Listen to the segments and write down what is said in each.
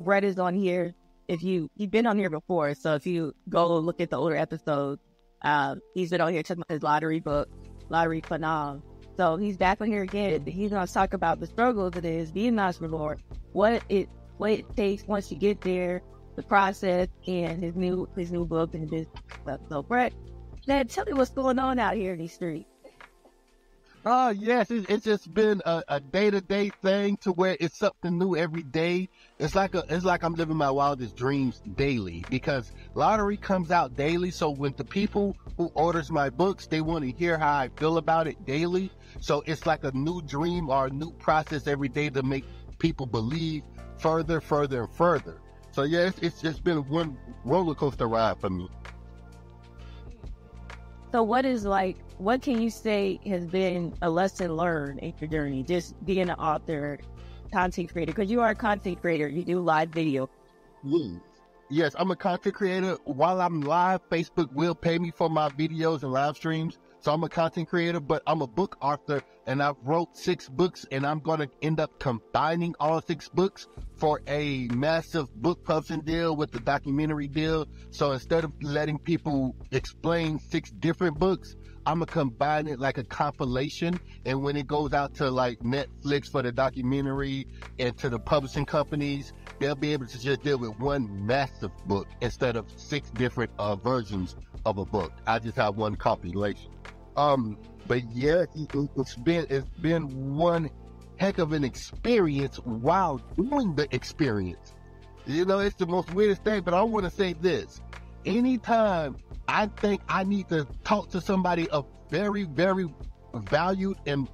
Brett is on here. You've been on here before, so if you go look at the older episodes, he's been on here talking about his lottery book, Lottery Phenom. So he's back on here again. He's going to talk about the struggles it is being an entrepreneur, what it takes once you get there, the process, and his new book and business stuff. So Brett, tell me what's going on out here in these streets. Yes, it's just been a day-to-day thing to where it's something new every day. It's like I'm living my wildest dreams daily, because lottery comes out daily. So when the people who orders my books, they want to hear how I feel about it daily. So it's like a new dream or a new process every day to make people believe further and further. So yeah, it's just been one roller coaster ride for me. So what can you say has been a lesson learned in your journey, just being an author, content creator? Because you are a content creator. You do live video. Yes, I'm a content creator. While I'm live, Facebook will pay me for my videos and live streams. So I'm a content creator, but I'm a book author, and I've wrote 6 books, and I'm going to end up combining all 6 books for a massive book publishing deal with the documentary deal. So instead of letting people explain 6 different books, I'm going to combine it like a compilation. And when it goes out to like Netflix for the documentary and to the publishing companies, they'll be able to just deal with one massive book instead of 6 different versions of a book. I just have one compilation. But yeah, it's been one heck of an experience while doing the experience. You know, it's the most weirdest thing, but I want to say this. Anytime I think I need to talk to somebody of very, very valued and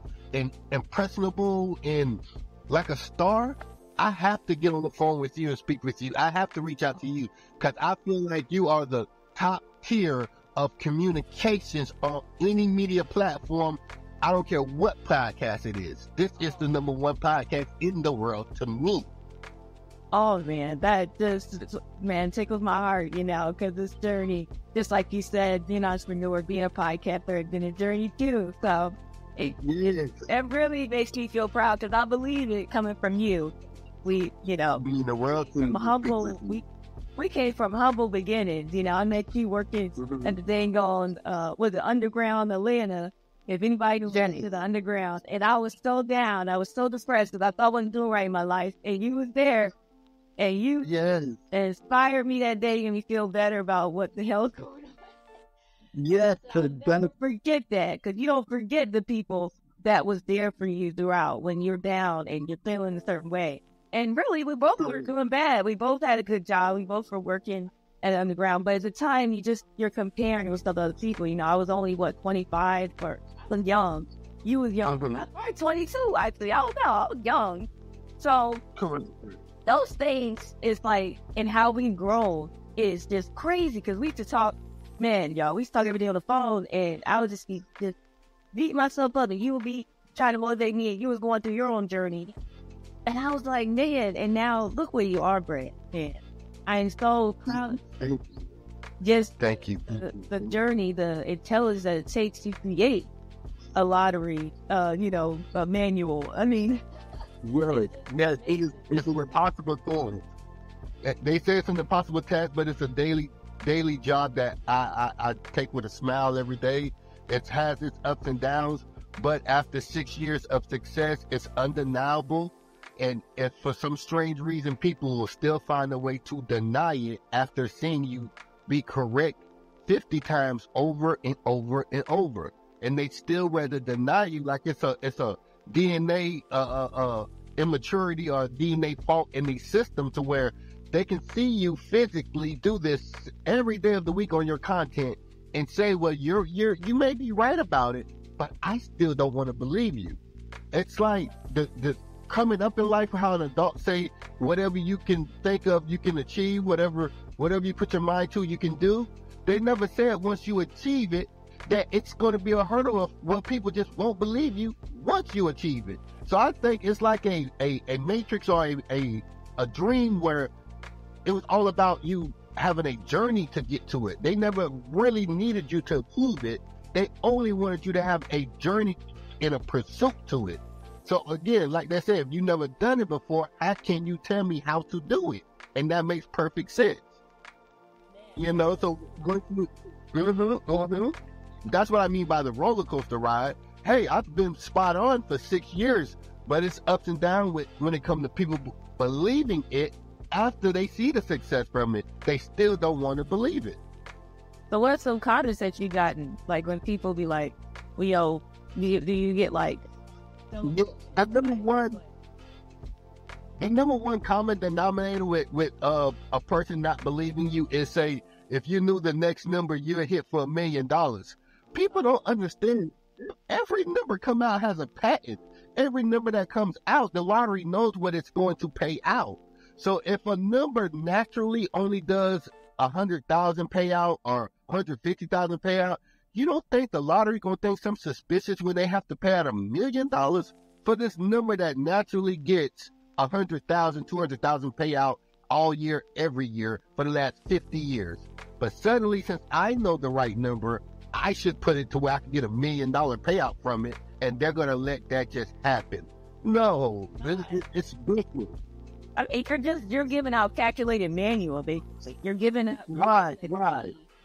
impressionable and like a star, I have to get on the phone with you and speak with you. I have to reach out to you, because I feel like you are the top tier of communications on any media platform. I don't care what podcast it is. This is the #1 podcast in the world to me. Oh man, that just tickles my heart, because this journey, just like you said, being an entrepreneur, being a podcaster, has been a journey too. So it really makes me feel proud, because I believe it coming from you. We, being the world from humble. We came from humble beginnings. I met you working at the dang on with the underground Atlanta. If anybody knows to the underground, and I was so down, I was so depressed because I thought I wasn't doing right in my life, and you was there, and you inspired me that day and me feel better about what the hell's going on. Yes, don't forget that, because you don't forget the people that was there for you throughout when you're down and you're feeling a certain way. And really, we both were doing bad. We both had a good job. We both were working at the underground. But at the time, you're comparing with other people. I was only, 25 or was young. You was young. I was 22, actually. I don't know. I was young. So those things is like, and how we grown is just crazy, because we used to talk, man, y'all, we used to talk every day on the phone, and I would just beat myself up, and you would be trying to motivate me, and you was going through your own journey. And I was like, man, and now look where you are, Brett. Man, I am so proud. Thank you. Just thank you. The journey, the intelligence that it takes to create a lottery, a manual. I mean, really, yeah, it's an impossible thing. They say it's an impossible task, but it's a daily job that I take with a smile every day. It has its ups and downs, but after 6 years of success, it's undeniable. And if for some strange reason people will still find a way to deny it after seeing you be correct 50 times over and over and over, and they still rather deny you like it's a DNA immaturity or DNA fault in the system, to where they can see you physically do this every day of the week on your content and say, well, you may be right about it, but I still don't want to believe you. It's like the coming up in life, how an adult say whatever you can think of, you can achieve, whatever you put your mind to, you can do. They never said once you achieve it that it's going to be a hurdle of, well, people just won't believe you once you achieve it. So I think it's like a matrix or a dream where it was all about you having a journey to get to it. They never really needed you to achieve it. They only wanted you to have a journey in a pursuit to it. So again, like they said, if you never done it before, how can you tell me how to do it? And that makes perfect sense. You know, so that's what I mean by the roller coaster ride. Hey, I've been spot on for 6 years, but it's ups and downs when it comes to people believing it after they see the success from it. They still don't want to believe it. So what are some comments that you gotten? Like when people be like, well, yo, do you get like... Yeah, the number one common denominator with a person not believing you is say, if you knew the next number you would hit for $1 million. People don't understand. Every number come out has a patent. Every number that comes out, the lottery knows what it's going to pay out. So if a number naturally only does 100,000 payout or 150,000 payout, you don't think the lottery gonna think something suspicious when they have to pay out $1 million for this number that naturally gets 100,000, 200,000 payout all year, every year for the last 50 years. But suddenly, since I know the right number, I should put it to where I can get $1 million payout from it, and they're going to let that just happen. No, it's business. I mean, you're giving out calculated manual, basically. You're giving out, Right.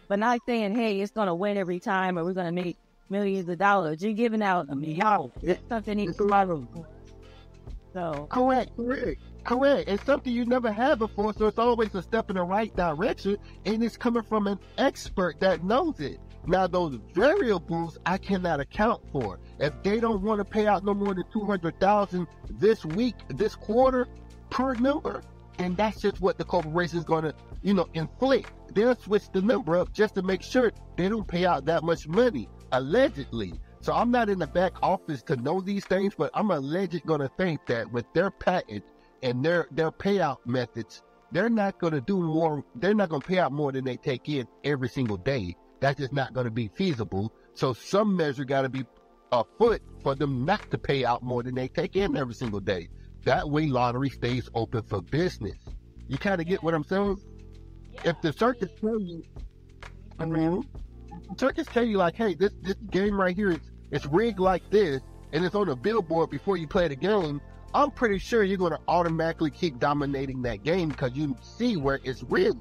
but not saying, hey, it's going to win every time or we're going to make millions of dollars. You're giving out something needs to. So Correct. It's something you never had before, so it's always a step in the right direction, and it's coming from an expert that knows it. Now, those variables I cannot account for. If they don't want to pay out no more than 200,000 this week, this quarter, per number, and that's just what the corporation is going to, inflict. They'll switch the number up just to make sure they don't pay out that much money, allegedly. So I'm not in the back office to know these things, but I'm allegedly going to think that with their patent and their payout methods, they're not going to do more. They're not going to pay out more than they take in every single day. That's just not going to be feasible. So some measure got to be afoot for them not to pay out more than they take in every single day. That way, lottery stays open for business. You kind of get what I'm saying? If the circus tell you, circus tell you like, hey, this game right here it's rigged like this, and it's on a billboard before you play the game, I'm pretty sure you're going to automatically keep dominating that game because you see where it's rigged.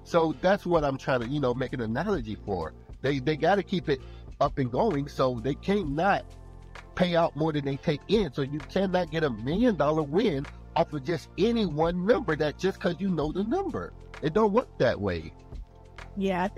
So that's what I'm trying to, make an analogy for. They got to keep it up and going, so they can't not pay out more than they take in. So you cannot get $1 million win off of just any one number that just because you know the number. It don't work that way. yeah,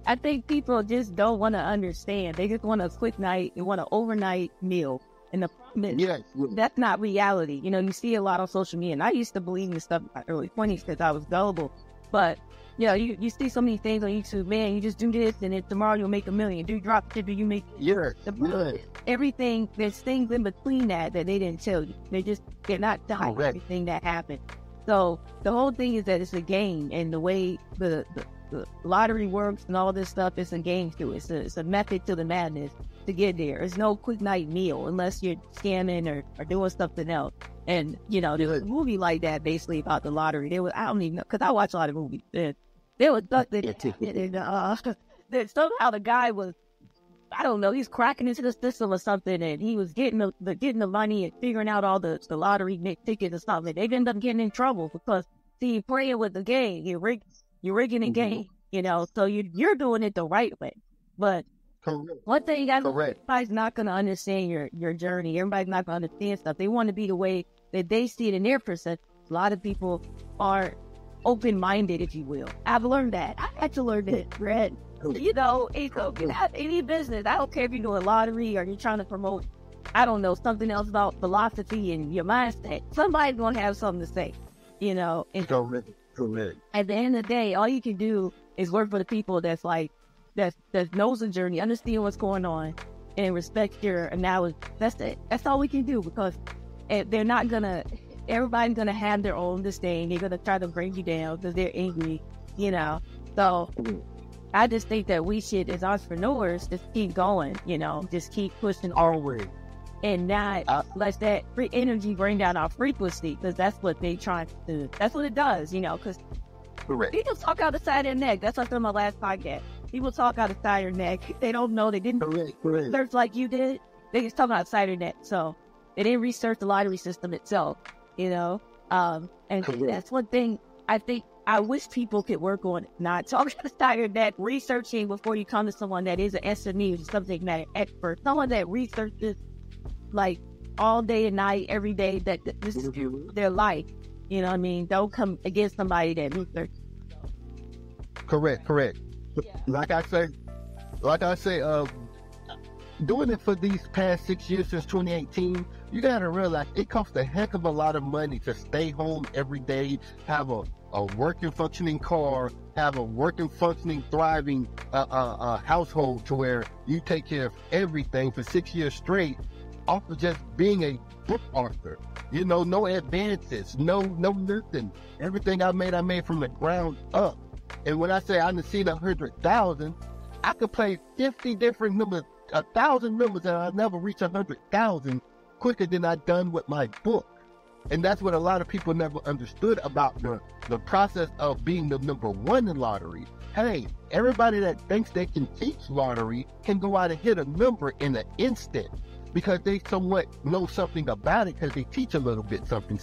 I think people just don't want to understand. They just want a quick night. They want an overnight meal. And the problem is, Yes. that's not reality. You see a lot on social media, and I used to believe in this stuff in my early 20s because I was gullible. But, you see so many things on YouTube, man, you just do this, and then tomorrow you'll make $1 million. Do drop tip, you make Yes. the problem is, everything, there's things in between that they didn't tell you. They're not telling Correct. everything that happened. So the whole thing is that it's a game, and the way the lottery works and all this stuff, it's a game too. It's a method to the madness to get there. It's no quick night meal unless you're scamming or doing something else. And, there's a movie like that basically about the lottery. I don't even know, because I watch a lot of movies. There was something, and somehow the guy was, I don't know, he's cracking into the system or something, and he was getting the money and figuring out all the lottery tickets or something. They ended up getting in trouble because, see, you're playing with the game. You're rigging the game, so you're doing it the right way. But Correct. one thing you got to, Correct. everybody's not going to understand your journey. Everybody's not going to understand stuff. They want to be the way that they see it in their perception. A lot of people are open-minded, if you will. I've learned that. I had to learn that, Brett. Any business. I don't care if you're doing lottery or you're trying to promote, I don't know, something else about philosophy and your mindset. Somebody's going to have something to say, And Correct. at the end of the day, all you can do is work for the people that knows the journey, understand what's going on, and respect your analogy. That's it. That's all we can do, because everybody's gonna have their own disdain. They're gonna try to bring you down because they're angry, So I just think that we should, as entrepreneurs, just keep going, just keep pushing Always. and not let that free energy bring down our frequency, because that's what they try to do. That's what it does, because Correct. people talk out the side of their neck. That's like on my last podcast. People talk out the side of their neck. They don't know. They didn't Correct. research like you did. They just talk out the side of their neck. So they didn't research the lottery system itself, And that's one thing I think I wish people could work on, not talking about your neck, researching before you come to someone that is an SME, or subject matter expert, someone that researches like all day and night, every day, that this is their life. You know what I mean? Don't come against somebody that researches. Correct. Yeah. Like I say, doing it for these past 6 years since 2018, you gotta realize it costs a heck of a lot of money to stay home every day, have a working, functioning car, have a working, functioning, thriving household to where you take care of everything for 6 years straight off of just being a book author. You know, no advances, no nothing. Everything I made from the ground up. And when I say I done seen 100,000, I could play 50 different numbers, 1,000 numbers, and I'll never reach 100,000 quicker than I done with my book. And that's what a lot of people never understood about the process of being the number one in lottery. Hey, everybody that thinks they can teach lottery can go out and hit a number in an instant because they somewhat know something about it because they teach a little bit something.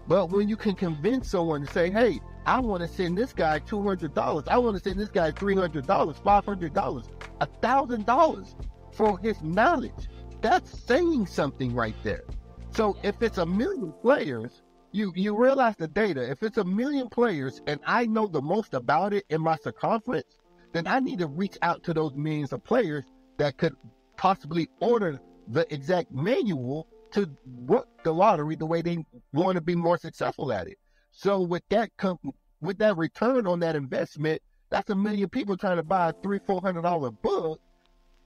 But when you can convince someone to say, hey, I want to send this guy $200, I want to send this guy $300, $500, $1,000 for his knowledge, that's saying something right there. So if it's 1 million players, you realize the data. If it's 1 million players and I know the most about it in my circumference, then I need to reach out to those millions of players that could possibly order the exact manual to work the lottery the way they want to be more successful at it. So with that return on that investment, that's 1 million people trying to buy a $300-$400 book.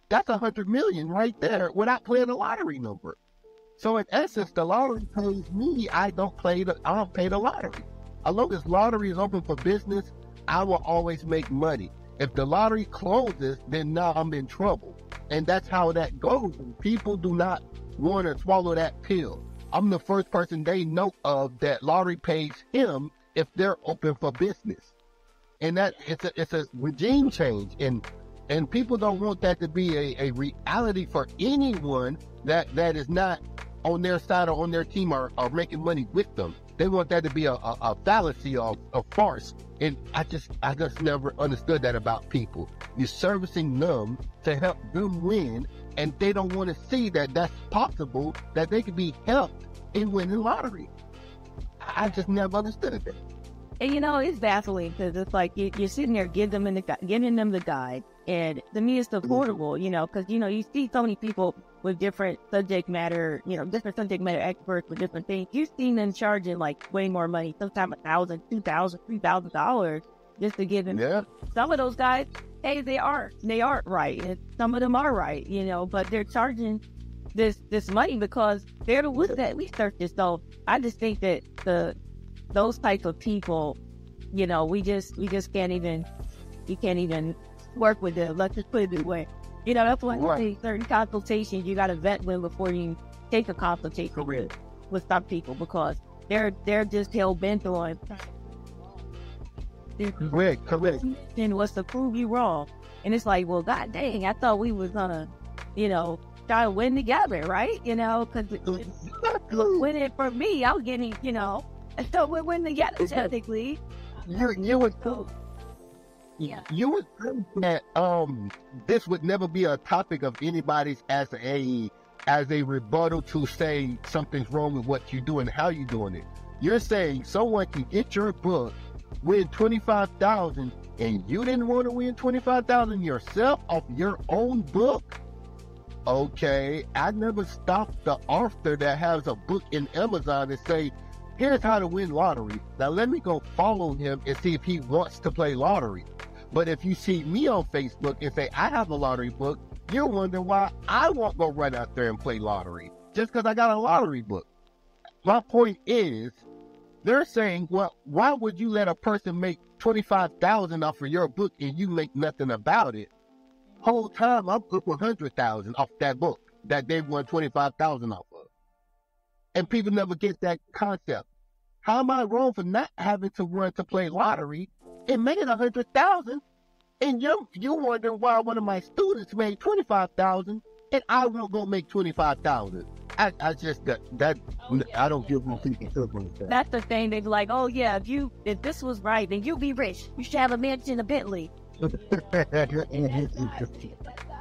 That's 100 million right there without playing a lottery number. So in essence, the lottery pays me. I don't pay the lottery. As long as lottery is open for business, I will always make money. If the lottery closes, then now I'm in trouble. And that's how that goes. People do not want to swallow that pill. I'm the first person they know of that lottery pays him if they're open for business. And that it's a regime change. And people don't want that to be a reality for anyone that is not on their side or on their team or making money with them. They want that to be a fallacy or a farce. And I just never understood that about people. You're servicing them to help them win, and they don't want to see that that's possible, that they could be helped in winning lottery. I just never understood that. And you know, it's baffling because it's like you're sitting there giving them the guide, and to me it's affordable, you know, because you see so many people with different subject matter, different subject matter experts with different things. You've seen them charging like way more money, sometimes $1,000, $2,000, $3,000 just to give them. Yeah. Some of those guys, hey, they aren't right, and some of them are right, but they're charging this money because they're the ones that research it. So I just think that those types of people, we just can't even work with them. Let's just put it this way. That's why I say certain consultations you got to vet with before you take a consultation with some people, because they're just hell bent on correct. And what's to prove you wrong. And it's like, well, god dang, I thought we was gonna, try to win together, right? Because winning for me, I was getting, so we win together technically. You would think that this would never be a topic of anybody's as a rebuttal to say something's wrong with what you do and how you doing it. You're saying someone can get your book, win $25,000, and you didn't want to win $25,000 yourself off your own book? Okay, I never stopped the author that has a book in Amazon and say, here's how to win lottery. Now let me go follow him and see if he wants to play lottery. But if you see me on Facebook and say I have a lottery book, you're wondering why I won't go right out there and play lottery just because I got a lottery book. My point is, they're saying, well, why would you let a person make $25,000 off of your book and you make nothing about it? Whole time I'm up $100,000 off that book that they won $25,000 off of. And people never get that concept. How am I wrong for not having to run to play lottery and made $100,000? And you're wondering why one of my students made $25,000 and I won't go make $25,000. I just that I don't give my people like that. That's the thing. They're like, oh yeah, if this was right, then you'll be rich. You should have a mansion, a Bentley.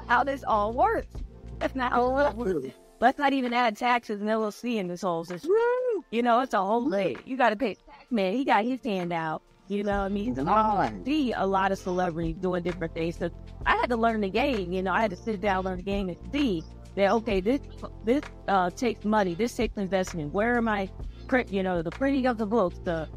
How this all works? That's not how it works. Let's not even add taxes and LLC in this whole system. You know, it's a whole thing. You got to pay. Man, he got his hand out. You know what I mean? So I see a lot of celebrities doing different things. So I had to learn the game. You know, I had to sit down, learn the game, and see that, okay, this takes money. This takes investment. Where am I? You know, the printing of the books, the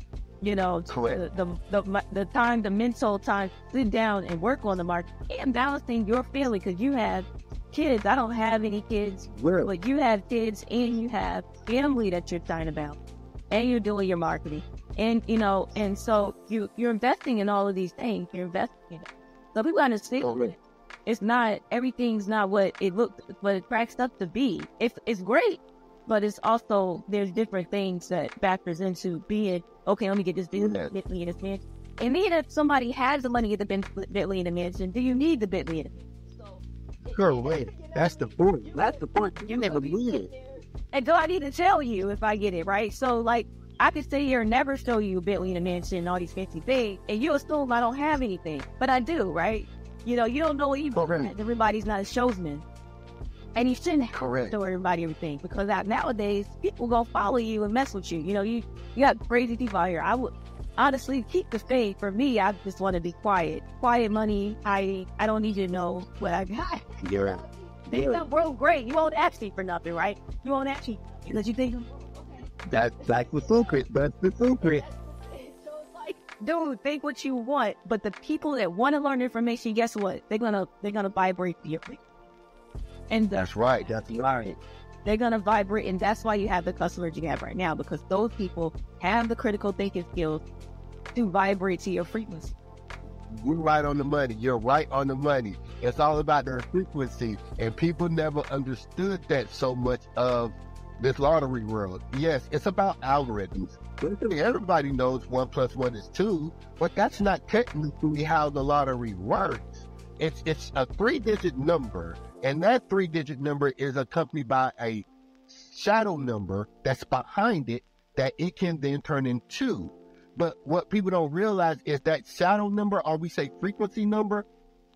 time, the mental time, sit down and work on the market and balancing your family, because you have kids. I don't have any kids, but you have kids and you have family that you're trying about, and you're doing your marketing, and you know, and so you're investing in all of these things. You're investing in it. So people understand it's not, everything's not what it looks, what it cracks up to be. It's great, but it's also, there's different things that factors into being, okay, let me get this business, Bentley in this mansion. And then if somebody has the money to get the Bentley in the mansion, do you need the Bentley in the mansion? Girl, wait, that's the point. That's the point. You never need it. And do I need to tell you if I get it, right? So, like, I could sit here and never show you a Bentley in a mansion and all these fancy things, and you assume I don't have anything. But I do, right? You know, you don't know even. Everybody's not a showsman. And you shouldn't show everybody everything, because nowadays, people gonna follow you and mess with you. You know, you got crazy people out here. I would honestly keep the faith. For me, I just want to be quiet. Quiet money, hiding. I don't need you to know what I got. You're right. They the world great. You won't ask me for nothing, right? You won't ask me because you think that's the secret. That's the secret. Dude, think what you want, but the people that want to learn information, guess what? They're gonna vibrate for you. And that's right. That's right. They're gonna vibrate, and that's why you have the customers you have right now, because those people have the critical thinking skills to vibrate to your frequency. We're right on the money. You're right on the money. It's all about their frequency, and people never understood that so much of this lottery world. Yes, it's about algorithms. Everybody knows 1 + 1 is 2, but that's not technically how the lottery works. It's a 3-digit number, and that 3-digit number is accompanied by a shadow number that's behind it that it can then turn into. But what people don't realize is that shadow number, or we say frequency number,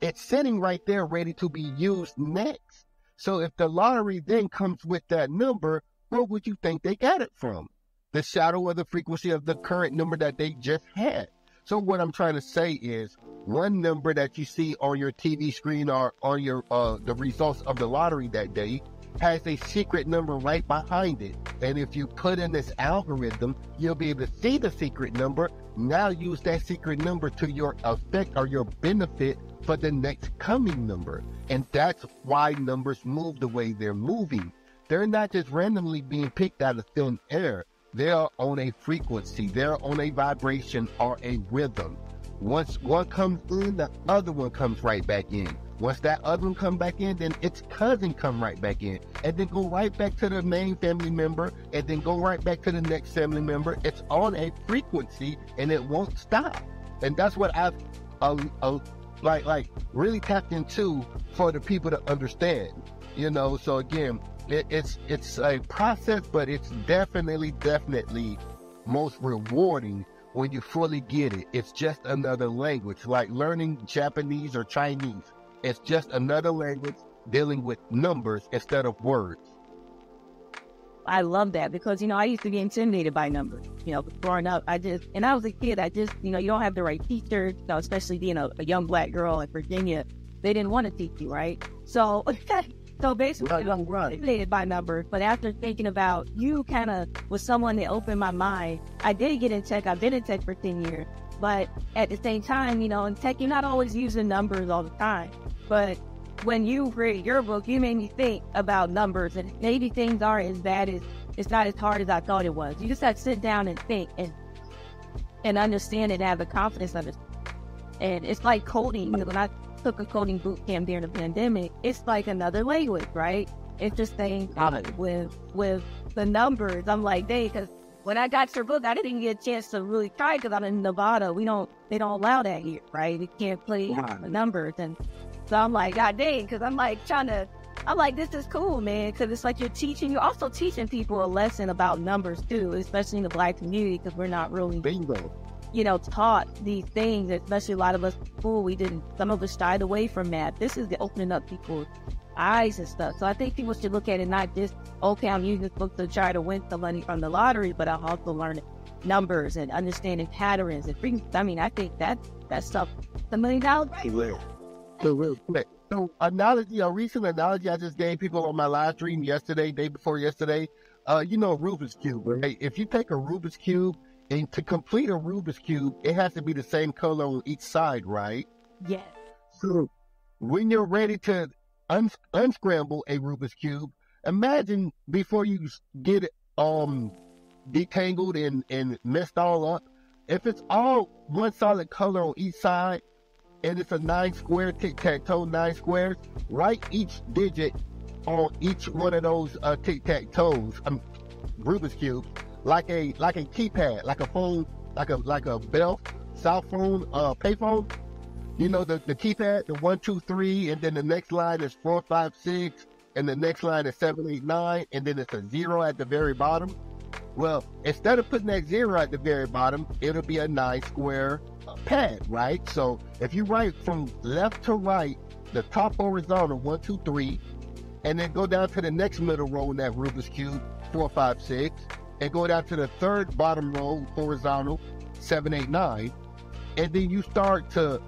it's sitting right there ready to be used next. So if the lottery then comes with that number, where would you think they got it from? The shadow of the frequency of the current number that they just had. So what I'm trying to say is, one number that you see on your TV screen or on your the results of the lottery that day has a secret number right behind it. And if you put in this algorithm, you'll be able to see the secret number. Now use that secret number to your effect or your benefit for the next coming number. And that's why numbers move the way they're moving. They're not just randomly being picked out of thin air. They're on a frequency. They're on a vibration or a rhythm. Once one comes in, the other one comes right back in. Once that other one comes back in, then its cousin come right back in. And then go right back to the main family member, and then go right back to the next family member. It's on a frequency, and it won't stop. And that's what I've really tapped into for the people to understand. You know, so again, it's a process, but it's definitely most rewarding when you fully get it. It's just another language, like learning Japanese or Chinese. It's just another language dealing with numbers instead of words. I love that, because, you know, I used to be intimidated by numbers. You know, growing up, I was a kid, you know, you don't have the right teachers, you know, especially being a young black girl in Virginia. They didn't want to teach you, right? So basically, I was intimidated by numbers. But after thinking about you kind of was someone that opened my mind, I did get in tech. I've been in tech for 10 years. But at the same time, you know, in tech, you're not always using numbers all the time. But when you read your book, you made me think about numbers, and maybe things aren't as bad as, it's not as hard as I thought it was. You just have to sit down and think and understand and have the confidence of it. And it's like coding. You know, when I took a coding boot camp during the pandemic, it's like another language, right? It's just saying with the numbers. I'm like, dang, because when I got your book, I didn't get a chance to really try, because I'm in Nevada. They don't allow that here, right? You can't play the numbers. And so I'm like, God dang, because I'm like trying to I'm like, this is cool, man, because it's like you're also teaching people a lesson about numbers too, especially in the Black community, because we're not really, Bingo. Taught these things, especially a lot of us in school, some of us shied away from math. This is opening up people's eyes and stuff. So I think people should look at it not just, okay, I'm using this book to try to win some money from the lottery, but I'm also learning numbers and understanding patterns and things. I mean, I think that stuff, $1 million. Right? So real quick. So a recent analogy I just gave people on my live stream day before yesterday, Rubik's Cube, right? If you take a Rubik's Cube, and to complete a Rubik's Cube, it has to be the same color on each side, right? Yes. So when you're ready to unscramble a Rubik's Cube, imagine before you get it detangled and messed all up, if it's all one solid color on each side, and it's a 9 square tic-tac-toe, 9 squares, write each digit on each one of those tic-tac-toes, Rubik's Cubes, like a keypad, like a phone, like a Bell, cell phone, payphone. The keypad, the 1, 2, 3, and then the next line is 4, 5, 6, and the next line is 7, 8, 9, and then it's a 0 at the very bottom. Well, instead of putting that 0 at the very bottom, it'll be a 9 square pad, right? So if you write from left to right, the top horizontal 1, 2, 3, and then go down to the next middle row in that Rubik's Cube, 4, 5, 6, and go down to the third bottom row horizontal, 7, 8, 9, and then you start to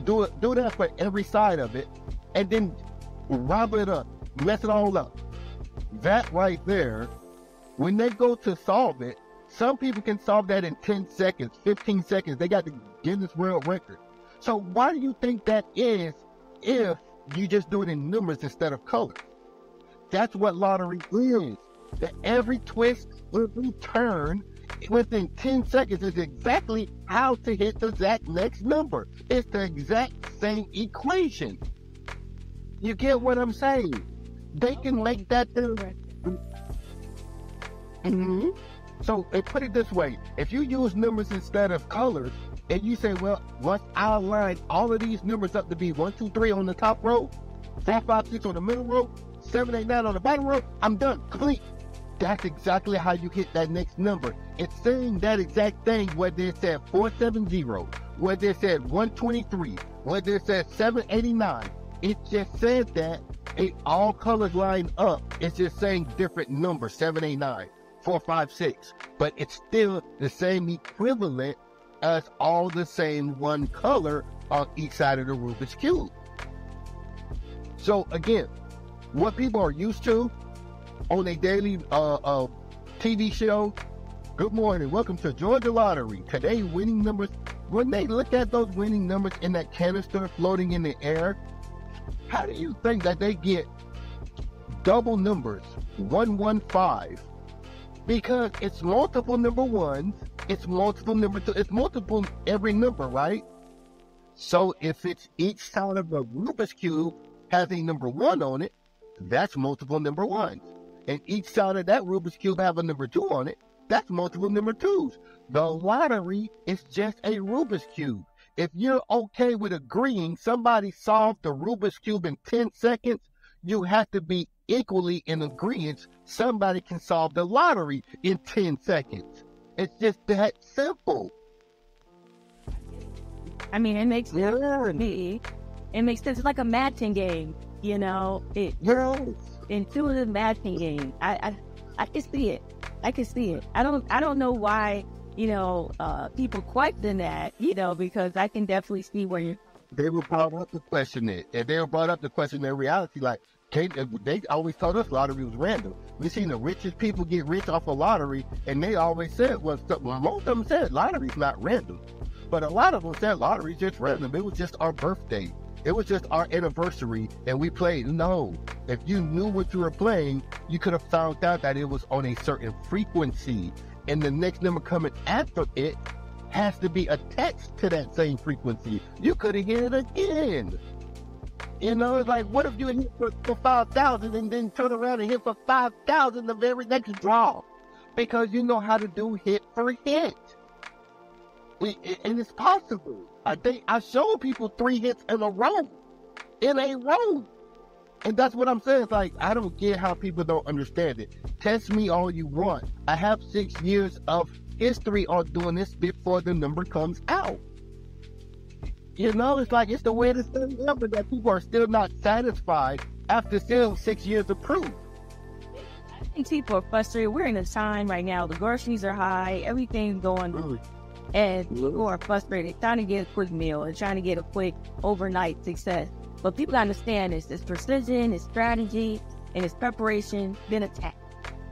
do that for every side of it, and then rob it up, mess it all up. That right there, when they go to solve it, some people can solve that in 10 seconds, 15 seconds. They got the Guinness World Record. So why do you think that is if you just do it in numbers instead of colors? That's what lottery is. That every twist, every turn, within 10 seconds is exactly how to hit the exact next number. It's the exact same equation. You get what I'm saying? They can make that So put it this way, if you use numbers instead of colors, and you say, well, once I line all of these numbers up to be 1, 2, 3 on the top row, 4, 5, 6 on the middle row, 7, 8, 9 on the bottom row, I'm done, complete. That's exactly how you hit that next number. It's saying that exact thing, whether it said 470, whether it said 123, whether it said 789. It just said that all colors line up. It's just saying different numbers, 789, 4, 5, 6. But it's still the same equivalent as all the same one color on each side of the Rubik's Cube. So again, what people are used to on a daily TV show, good morning, welcome to Georgia Lottery. Today, winning numbers, when they look at those winning numbers in that canister floating in the air, how do you think that they get double numbers, 115? Because it's multiple number ones, it's multiple number two, it's multiple every number, right? So if it's each side of a Rubik's Cube has a number 1 on it, that's multiple number 1s. And each side of that Rubik's Cube have a number 2 on it, that's multiple number 2s. The lottery is just a Rubik's Cube. If you're okay with agreeing somebody solved the Rubik's Cube in 10 seconds, you have to be equally in agreement somebody can solve the lottery in 10 seconds. It's just that simple. I mean, it makes sense to me. It makes sense. It's like a matching game, intuitive matching game. I can see it. I can see it. I don't know why, people question that, because I can definitely see where you're. They were brought up to question it, and they were brought up to question their reality. Like, they always told us lottery was random. We seen the richest people get rich off of lottery, and they always said, most of them said lottery's not random. But a lot of them said lottery's just random. It was just our birthday. It was just our anniversary, and we played. No, if you knew what you were playing, you could have found out that it was on a certain frequency, and the next number coming after it has to be attached to that same frequency. You could have hit it again. It's like, what if you hit for 5,000 and then turn around and hit for 5,000 the very next draw? Because you know how to do hit for hit. And it's possible. I think I showed people 3 hits in a row. And that's what I'm saying. It's like, I don't get how people don't understand it. Test me all you want. I have 6 years of history on doing this before the number comes out. You know, it's like, it's the weirdest thing ever that people are still not satisfied after still 6 years of proof. I think people are frustrated. We're in a time right now. The groceries are high. Everything's going. And people are frustrated, trying to get a quick meal and trying to get a quick overnight success. But people understand this. It's precision, it's strategy, and it's preparation, then attack.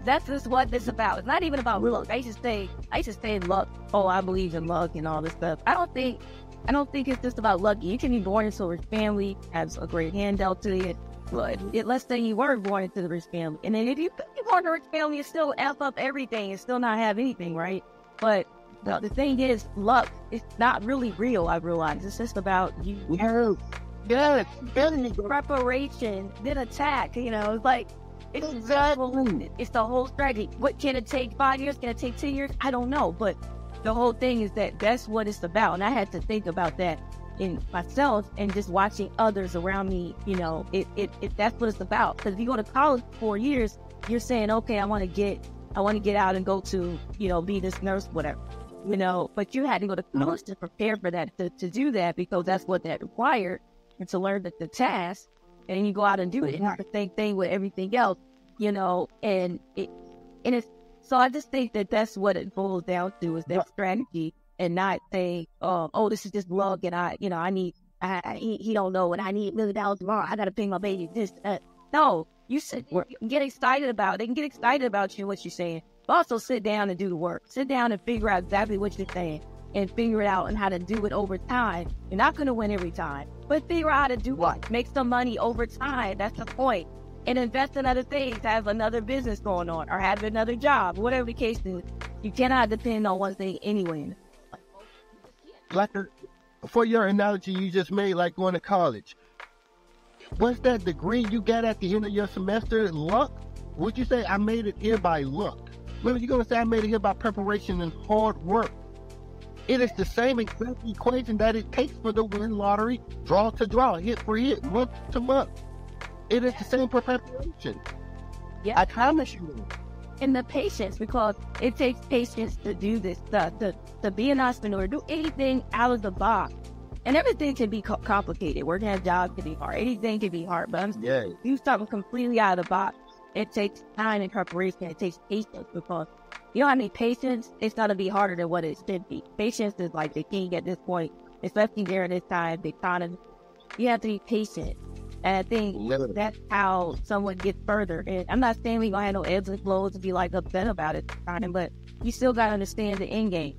That's just what it's about. It's not even about luck. I used to say luck. Oh, I believe in luck and all this stuff. I don't think it's just about luck. You can be born into a rich family, have a great hand dealt to you. But let's say you were born into the rich family. And then if you're born into a rich family, you still F up everything and still not have anything, right? But the thing is, luck is not really real, I realize. It's just about you. Yes. Preparation, then attack. You know, it's like, it's the whole strategy. What can it take? 5 years? Can it take 10 years? I don't know. But the whole thing is that's what it's about. And I had to think about that in myself and just watching others around me. You know, that's what it's about. Because if you go to college for 4 years, you're saying, okay, I want to get out and go to, you know, be this nurse, whatever. You know, but you had to go to college to prepare for that, to do that, because that's what that required, and to learn the task, and then you go out and do it. And it's the same thing with everything else, you know, and it's, so I just think that's what it boils down to, is that strategy, and not say, oh, this is just luck, and he don't know, and I need $1 million tomorrow. I got to pay my baby this. No, you get excited about it. They can get excited about you, what you're saying. But also sit down and do the work. Sit down and figure out exactly what you're saying, and figure it out and how to do it over time. You're not going to win every time, but figure out how to do what? Make some money over time. That's the point. And invest in other things. Have another business going on, or have another job, whatever the case is. You cannot depend on one thing anyway. Like for your analogy you just made, like going to college. What's that degree you got at the end of your semester? Luck? Would you say I made it here by luck? Remember, you're going to say I made it here by preparation and hard work. It is the same exact equation that it takes for the win lottery, draw to draw, hit for hit, month to month. It is the same preparation. Yeah. I promise you. And the patience, because it takes patience to do this stuff, to be an entrepreneur, do anything out of the box. And everything can be complicated. Working at a job can be hard. Anything can be hard. But do something completely out of the box. It takes time and preparation. It takes patience, because you don't have any patience, it's going to be harder than what it should be. Patience is like the king at this point, especially during this time, the economy. You have to be patient. And I think that's how someone gets further. And I'm not saying we're going to have no ebbs and flows to be like upset about it, but you still got to understand the end game.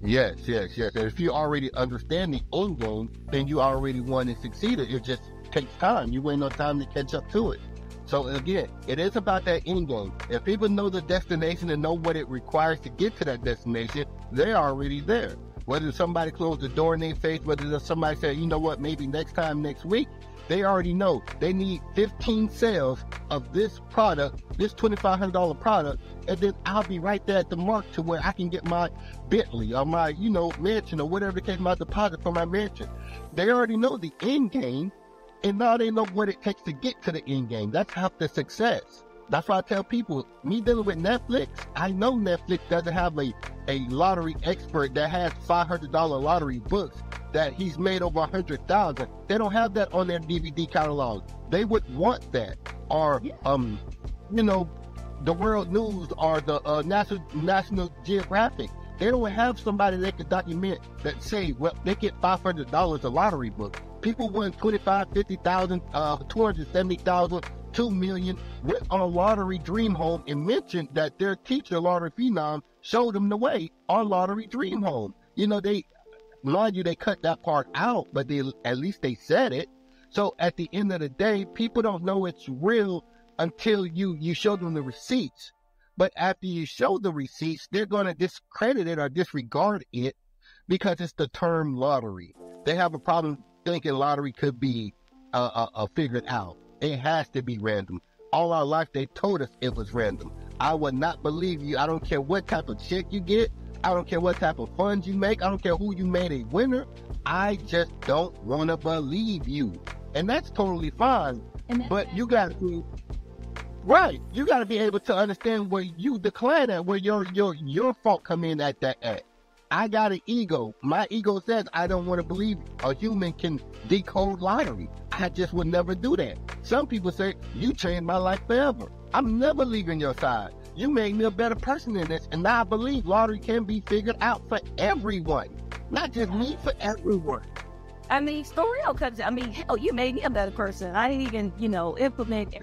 Yes. And if you already understand the end game, then you already won and succeeded. It just takes time. You ain't no time to catch up to it. So again, it is about that end game. If people know the destination and know what it requires to get to that destination, they're already there. Whether somebody closed the door in their face, whether somebody said, you know what, maybe next week, they already know they need 15 sales of this product, this $2,500 product, and then I'll be right there at the mark to where I can get my Bentley or my, mansion or whatever the case, my deposit for my mansion. They already know the end game, and now they know what it takes to get to the end game. That's half the success. That's why I tell people, me dealing with Netflix, I know Netflix doesn't have a lottery expert that has $500 lottery books that he's made over 100,000. They don't have that on their DVD catalog. They would want that. Or, the World News or the National Geographic. They don't have somebody that can document that say, well, they get $500 a lottery book. People won 25, 50,000, 270,000, 2 million, went on a lottery dream home and mentioned that their teacher, lottery phenom, showed them the way on lottery dream home. Mind you, they cut that part out, but at least they said it. So at the end of the day, people don't know it's real until you show them the receipts. But after you show the receipts, they're going to discredit it or disregard it because it's the term lottery. They have a problem thinking lottery could be figured out. It has to be random. All our life, they told us it was random. I would not believe you. I don't care what type of check you get. I don't care what type of funds you make. I don't care who you made a winner. I just don't want to believe you. and that's totally fine. And But you got to, right? You got to be able to understand where you decline at, where your fault come in at that at. I got an ego. My ego says I don't want to believe a human can decode lottery. I just would never do that. Some people say, you changed my life forever. I'm never leaving your side. You made me a better person in this, and now I believe lottery can be figured out for everyone. Not just me, for everyone. I mean, story comes. I mean, hell, you made me a better person. I didn't even, implement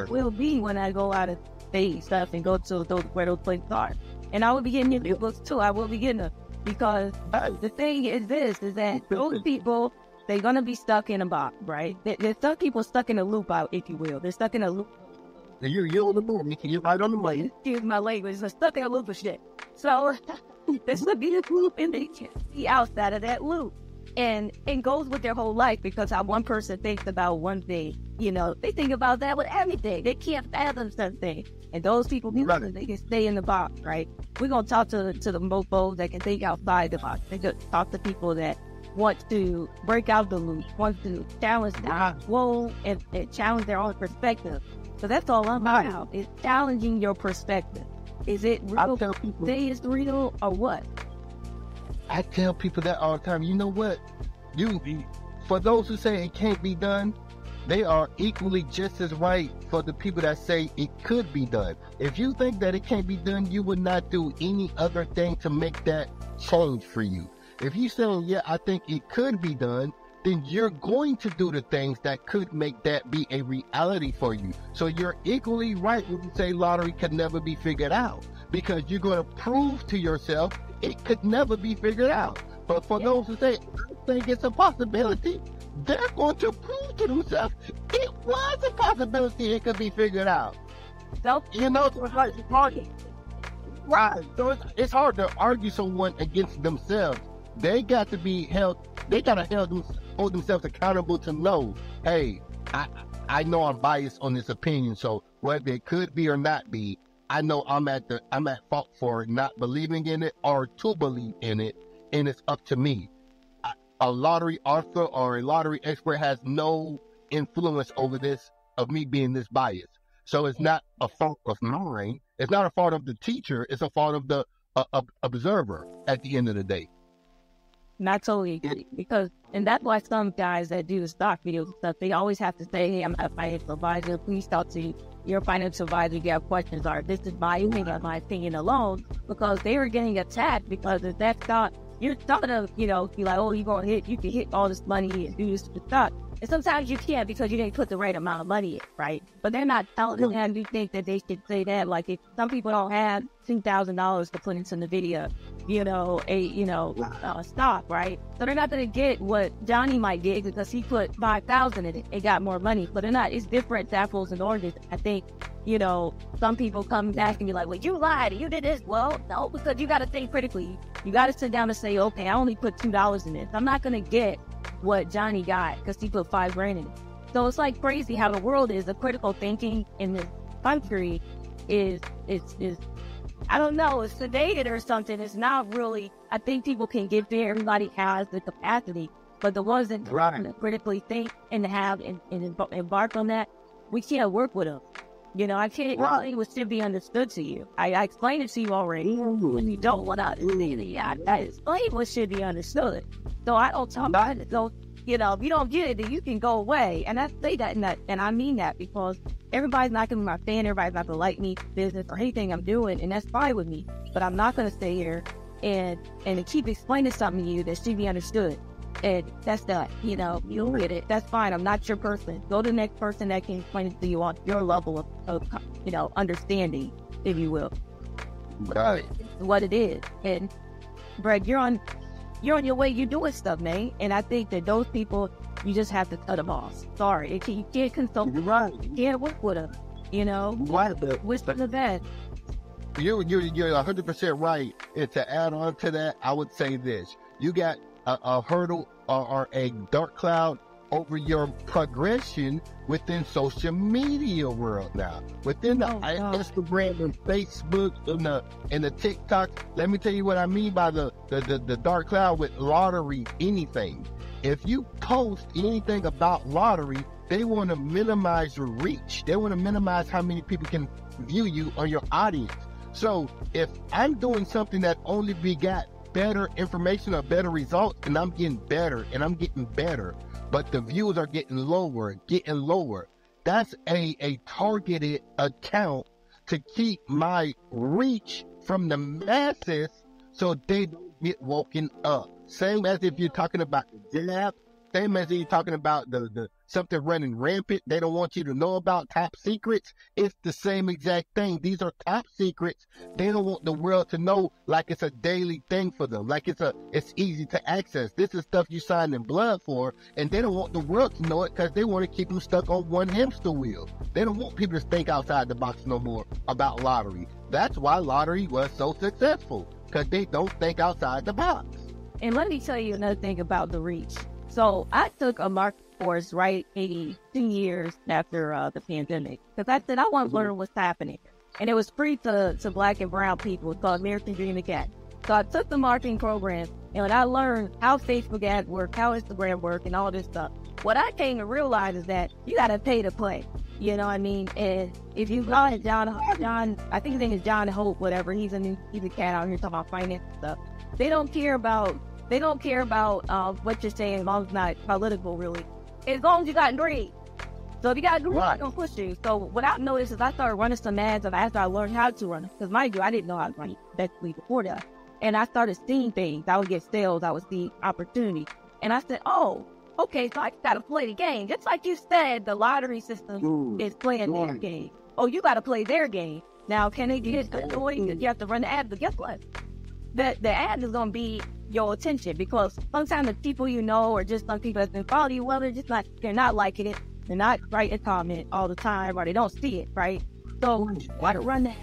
will be when I go out of state stuff and go to where those places are. And I will be getting your books too. I will be getting them because the thing is that those people, they're gonna be stuck in a box, right? There's some people stuck in a loop, out, if you will. They're stuck in a loop. You're on the moon. You're right on the way. Excuse my language. They're stuck in a loop of shit. So they're stuck in a loop, and they can't see outside of that loop. And it goes with their whole life because how one person thinks about one thing, they think about that with everything. They can't fathom something. And those people, they can stay in the box, right? We're going to talk to the mofos that can think outside the box. They can talk to people that want to break out the loop, want to challenge and challenge their own perspective. So that's all I'm about, is challenging your perspective. Is it real? Say it's real or what? I tell people that all the time. You know what? For those who say it can't be done, they are equally just as right for the people that say it could be done. If you think that it can't be done, you would not do any other thing to make that change for you. If you saying, yeah, I think it could be done, then you're going to do the things that could make that be a reality for you. So you're equally right when you say lottery could never be figured out, because you're going to prove to yourself it could never be figured out. But for those who say, I think it's a possibility, they're going to prove to themselves it was a possibility it could be figured out. So it's hard. Right. So it's hard to argue someone against themselves. They got to be held. They got to hold themselves accountable to know, hey, I know I'm biased on this opinion. So whether it could be or not be, I know I'm at fault for not believing in it or to believe in it, and it's up to me. A lottery author or a lottery expert has no influence over this, of me being this biased. So it's not a fault of mine. It's not a fault of the teacher. It's a fault of the observer at the end of the day. Not totally agree. And that's why some guys that do the stock videos and stuff, they always have to say, hey, I'm not a financial advisor. Please talk to your financial advisor if you have questions, or this is my opinion alone, because they are getting attacked because if that stock, you're talking to, be like, oh, you can hit all this money and do this with stock. And sometimes you can't because you didn't put the right amount of money in, right? But they're not telling them how you think that they should say that. Like, if some people don't have $2,000 to put into NVIDIA, a stock, right? So they're not going to get what Johnny might get because he put $5,000 in it and got more money. But they're not. It's different apples and oranges. I think, some people come back and be like, well, you lied. You did this. Well, no, because you got to think critically. You got to sit down and say, okay, I only put $2 in this. I'm not going to get what Johnny got because he put $5,000 in it. So it's like crazy how the world is. The critical thinking in this country is I don't know, it's sedated or something. It's not really. I think people can get there. Everybody has the capacity, but the ones that critically think and have and embark on that, we can't work with them. I can't explain what should be understood to you. I explained it to you already. When you don't want to, I explain what should be understood. So I don't talk about it. So, if you don't get it, then you can go away. And I say that, and I mean that, because everybody's not going to be my fan. Everybody's not going to like me, business, or anything I'm doing. And that's fine with me. But I'm not going to stay here and keep explaining something to you that should be understood. And that's that. You don't get it. That's fine. I'm not your person. Go to the next person that can explain it to you on your level of understanding, if you will. Right. What it is. And Brett, you're on your way. You're doing stuff, man. And I think that those people, you just have to cut them off. Sorry, you can't consult. Right. You can't work with them. Whisper the bed. You're 100% right. And to add on to that, I would say this: you got a hurdle or a dark cloud over your progression within social media world now. Within the Instagram and Facebook and the TikTok. Let me tell you what I mean by the dark cloud with lottery, anything. if you post anything about lottery, they want to minimize your reach. They want to minimize how many people can view you or your audience. So if I'm doing something that only begat better information or better results, and I'm getting better and I'm getting better, but the views are getting lower, that's a targeted account to keep my reach from the masses so they don't get woken up. Same as if you're talking about the jab, same as if you're talking about the something running rampant they don't want you to know about, top secrets. It's the same exact thing. These are top secrets. They don't want the world to know, like it's a daily thing for them, like it's easy to access. This is stuff you signed in blood for, and they don't want the world to know it because they want to keep them stuck on one hamster wheel. They don't want people to think outside the box no more about lottery. That's why lottery was so successful, because they don't think outside the box. And let me tell you another thing about the reach. So I took a marketing course, right, 2 years after the pandemic, because I said I want to learn what's happening. And it was free to Black and brown people. It's called American Dream Academy. So I took the marketing program, and when I learned how Facebook ads work, how Instagram work, and all this stuff, what I came to realize is that you got to pay to play. You know what I mean? And if you got John, I think his name is John Hope, whatever. He's a cat out here talking about finance and stuff. They don't care about what you're saying, as long as it's not political, really. As long as you got greed. So if you got greed, it's going to push you. So what I noticed is I started running some ads after I learned how to run them. Because mind you, I didn't know how to run effectively before that. And I started seeing things. I would get sales. I would see opportunity. And I said, oh, okay, so I got to play the game. Just like you said, the lottery system is playing their game. Oh, you got to play their game. Now, can they get annoying? You have to run the ad, but guess what? The ad is going to be your attention, because sometimes the people you know, or just some people that's been following you, well, they're not liking it, they're not writing a comment all the time, or they don't see it, right? So why to run the ad?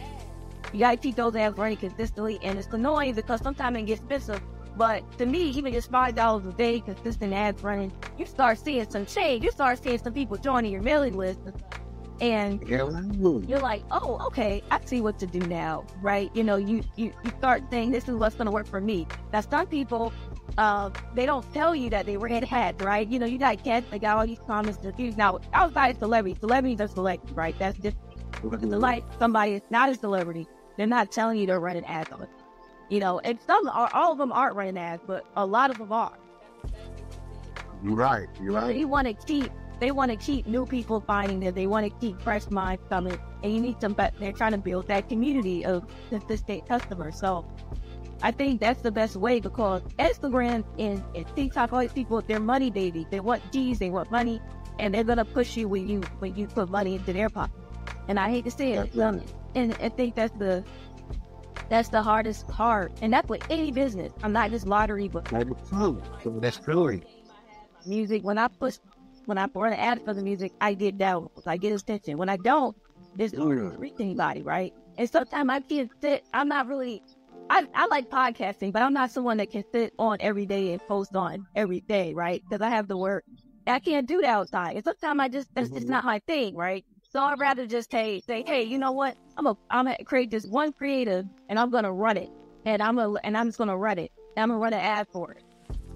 You gotta keep those ads running consistently, and it's annoying because sometimes it gets expensive. But to me, even just $5 a day, consistent ads running, you start seeing some change. You start seeing some people joining your mailing list, and you're like, oh, okay, I see what to do now, right? You know, you start saying, this is what's going to work for me. Now, some people, they don't tell you that they ran ads, right? You know, you got cats that got all these comments. Now, outside celebrities are selected, right? That's different. Like somebody is not a celebrity, they're not telling you they're running ads on it. You know, and all of them aren't running ads, but a lot of them are. You're right. They want to keep new people finding them. They want to keep fresh minds coming. And you need they're trying to build that community of consistent customers. So I think that's the best way, because Instagram and TikTok, all these people, they're money babies. They want G's, they want money, and they're going to push you when you put money into their pocket. And I hate to say it. And I think that's the hardest part. And that's with any business. I'm not just lottery, but that's true. Music, when I run an ad for the music, I get downloads, I get attention. When I don't, this doesn't reach anybody, right? And sometimes I can't sit. I'm not really. I like podcasting, but I'm not someone that can sit on every day and post on every day, right? Because I have to work. I can't do that outside. And sometimes that's just not my thing, right? So I'd rather just say, hey, you know what? I'm gonna create this one creative, and I'm gonna run it, and I'm just gonna run it. And I'm gonna run an ad for it.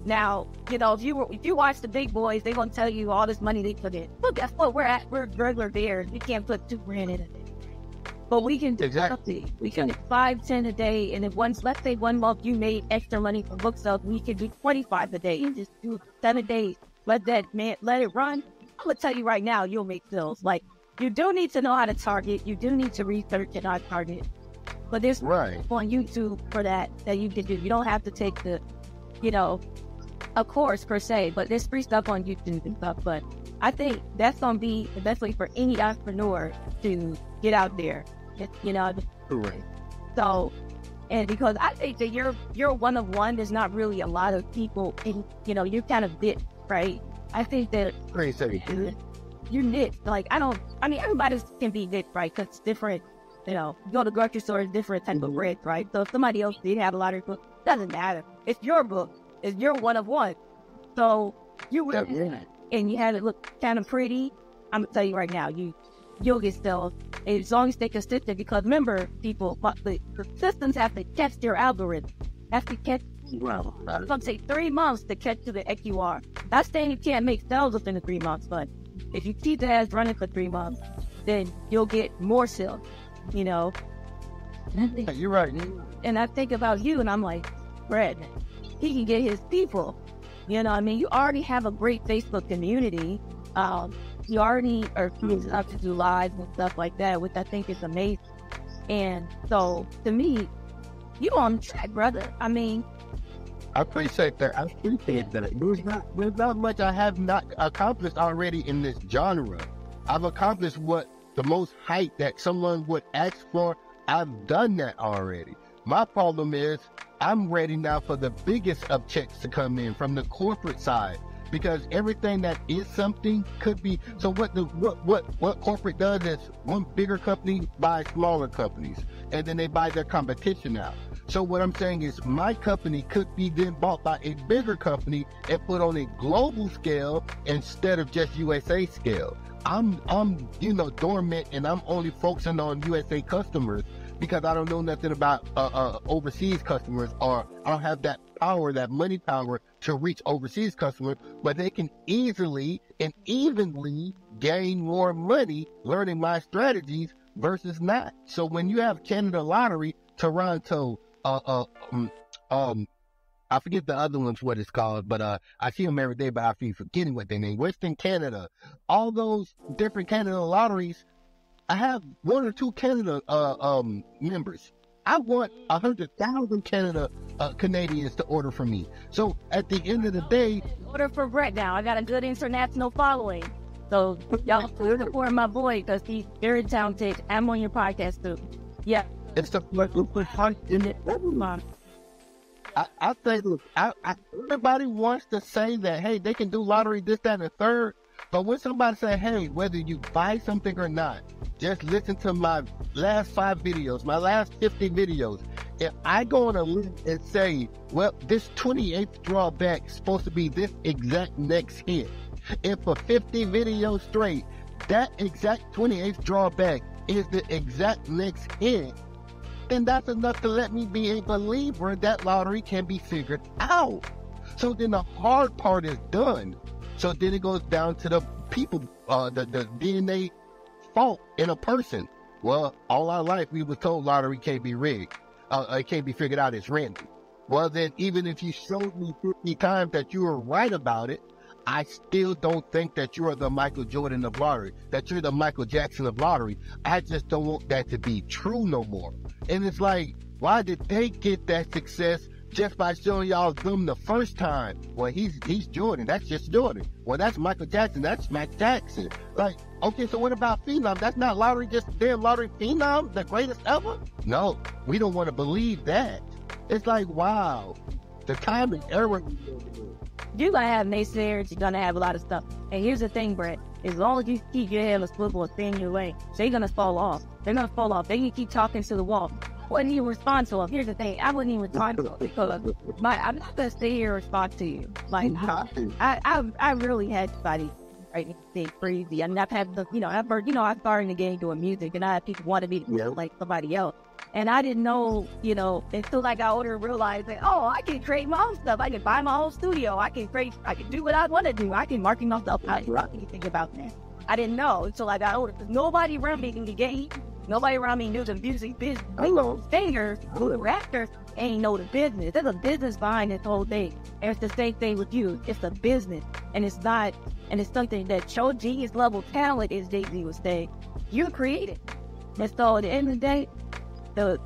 Now, you know, if you watch the big boys, they're gonna tell you all this money they put in. Look, guess what? We're regular bears. We can't put $2,000 in a day, but we can do something. We can do 5-10 a day, and if let's say 1 month you made extra money from book sales, we can do 25 a day. And just do 7 days. Let it run. I'm gonna tell you right now, you'll make sales. Like, you do need to know how to target. You do need to research and how to target. But there's on YouTube for that you can do. You don't have to take the, a course per se, but there's free stuff on YouTube and stuff. But I think that's going to be the best way for any entrepreneur to get out there. Correct. So, and because I think that you're one of one, there's not really a lot of people in, you're kind of bit, right? I think that you're niche. Like, everybody can be niche, right? Because it's different. You go to the grocery store, it's different type of bread, right? So if somebody else did have a lottery book, doesn't matter. It's your book. It's your one of one. So you will, and you have it look kind of pretty. I'm gonna tell you right now, you'll get sales as long as you stay consistent. Because remember, people, the systems have to catch your algorithm. Have to catch Well, it's going to take 3 months to catch to the XUR. Not saying you can't make sales within the 3 months, but if you keep the ads running for 3 months, then you'll get more sales, you know. You're right. And I think about you, and I'm like, Brett, he can get his people. You know, I mean, you already have a great Facebook community. You already are up to do lives and stuff like that, which I think is amazing. And so, to me, you on track, brother. I mean, I appreciate that. There's not much I have not accomplished already in this genre. I've accomplished what the most height that someone would ask for. I've done that already. My problem is I'm ready now for the biggest of checks to come in from the corporate side, because everything that is something could be. So what corporate does is one bigger company buys smaller companies, and then they buy their competition out. So what I'm saying is my company could be then bought by a bigger company and put on a global scale instead of just USA scale. I'm dormant, and I'm only focusing on USA customers because I don't know nothing about overseas customers, or I don't have that power, that money power to reach overseas customers, but they can easily and evenly gain more money learning my strategies versus not. So when you have Canada Lottery, Toronto, I forget the other ones what it's called, but I see them every day, but I keep forgetting what they name. Western Canada, all those different Canada lotteries. I have 1 or 2 Canada members. I want 100,000 Canadians to order from me. So at the end of the day, order for Brett now. I got a good international following. So y'all support my boy because he's very talented. I'm on your podcast too. Yeah. It's the I think, look, everybody wants to say that, hey, they can do lottery, this, that, and the third. But when somebody say, hey, whether you buy something or not, just listen to my last 5 videos, my last 50 videos. If I go on a list and say, well, this 28th drawback is supposed to be this exact next hit, and for 50 videos straight, that exact 28th drawback is the exact next hit, then that's enough to let me be a believer that lottery can be figured out. So then the hard part is done. So then it goes down to the people, the DNA fault in a person. Well, all our life we were told lottery can't be rigged. It can't be figured out, it's random. Well then, even if you showed me 50 times that you were right about it, I still don't think that you're the Michael Jordan of lottery, that you're the Michael Jackson of lottery. I just don't want that to be true no more. And it's like, why did they get that success just by showing y'all them the first time? Well, he's Jordan. That's just Jordan. Well, that's Michael Jackson. That's Mac Jackson. Like, okay, so what about Phenom? That's not lottery, just damn lottery Phenom, the greatest ever? No, we don't want to believe that. It's like, wow, the time and error. You're going to have naysayers. You're going to have a lot of stuff. And here's the thing, Brett. As long as you keep your head on a swivel and stay in your lane, they're going to fall off. They're going to fall off. They can keep talking to the wall. Wouldn't even respond to them. Here's the thing. I wouldn't even respond to them because I'm not going to stay here and respond to you. Like, I really had somebody writing things crazy. I mean, I've had the, I started in the game doing music, and I had people wanting me to be like somebody else. And I didn't know, until I got older and realized that, I can create my own stuff. I can buy my own studio. I can do what I want to do. I can market myself. I didn't know anything about that. I didn't know until I got older. Because nobody around me knew the game. Nobody around me knew the music business. Singers, the rappers ain't know the business. There's a business behind this whole thing. And it's the same thing with you. It's a business. And it's something that your genius level talent, as Jay-Z would say, you created. And so at the end of the day,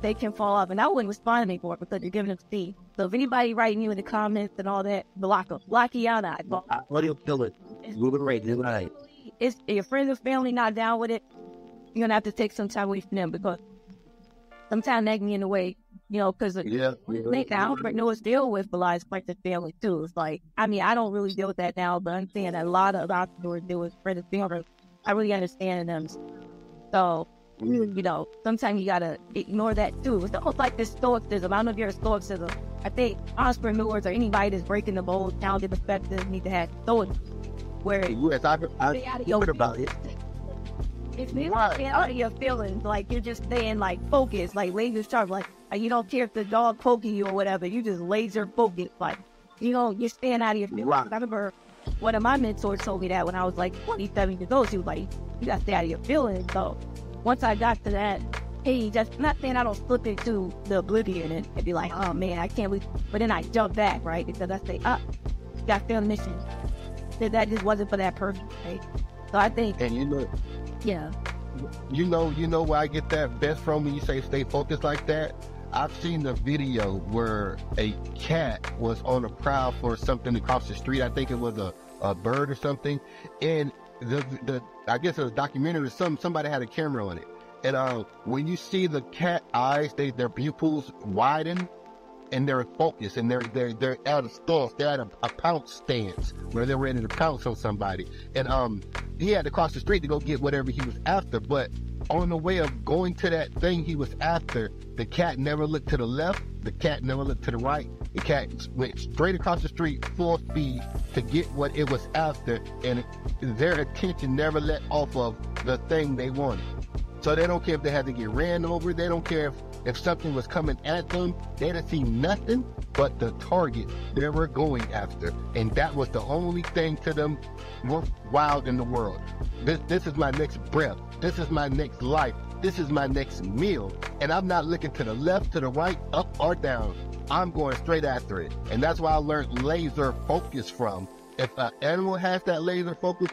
they can fall off, and I wouldn't respond anymore because you're giving them speed. So if anybody writing you in the comments and all that, block them. Block you out. What do you feel it? Moving right, right. If your friends or family not down with it, you're gonna have to take some time away from them because sometimes they can get in the way. Because I don't know what's deal with Belize friends and family too. It's like, I don't really deal with that now, but I'm saying that a lot of entrepreneurs deal with friends and family. I really understand them. So. Sometimes you gotta ignore that too. It's almost like this stoicism. I don't know if you're a stoicism. I think entrepreneurs or anybody that's breaking the mold, talented perspectives need to have stoicism. Where I've heard about it. It's out of your feelings. Like you're just staying like focused, like laser sharp. Like You don't care if the dog poking you or whatever. You just laser focus. Like, you stand out of your feelings. Wow. I remember one of my mentors told me that when I was like 27 years old. She was like, you got to stay out of your feelings. So once I got to that age, that's not saying I don't slip into the oblivion and be like, oh man, I can't believe. But then I jump back, right? Because I say, you got to stay on the mission. That just wasn't for that person, right? So I think, And yeah. you know where I get that best from when you say stay focused like that? I've seen the video where a cat was on a prowl for something across the street. I think it was a bird or something. And the I guess it was a documentary or somebody had a camera on it. And when you see the cat eyes, their pupils widen and they're focused and they're at a stance, they're at a pounce stance where they're ready to pounce on somebody. And he had to cross the street to go get whatever he was after, but on the way of going to that thing he was after, the cat never looked to the left, the cat never looked to the right. The cat went straight across the street full speed to get what it was after, and their attention never let off of the thing they wanted. So they don't care if they had to get ran over, they don't care if something was coming at them, they didn't see nothing but the target they were going after. And that was the only thing to them worthwhile in the world. This is my next breath. This is my next life. This is my next meal. And I'm not looking to the left, to the right, up or down. I'm going straight after it. And that's why I learned laser focus from. If an animal has that laser focus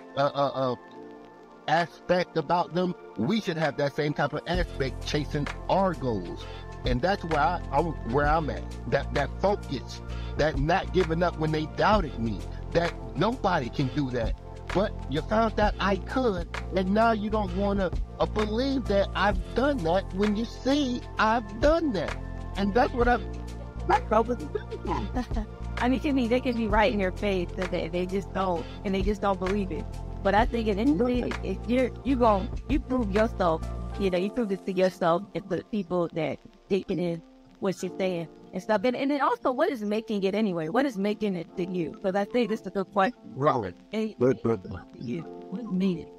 aspect about them, we should have that same type of aspect chasing our goals. And that's where I'm at. That focus, that not giving up when they doubted me, that nobody can do that. But you found out I could, and now you don't want to believe that I've done that when you see I've done that. And that's what my problem is. I mean, they can be right in your face that they just don't, and they just don't believe it. But I think at any rate, if you prove yourself, you prove this to yourself and to the people that taking in what you're saying and stuff. And then also, what is making it anyway? What is making it to you? Because I think this is a good question. Wrong. What made it?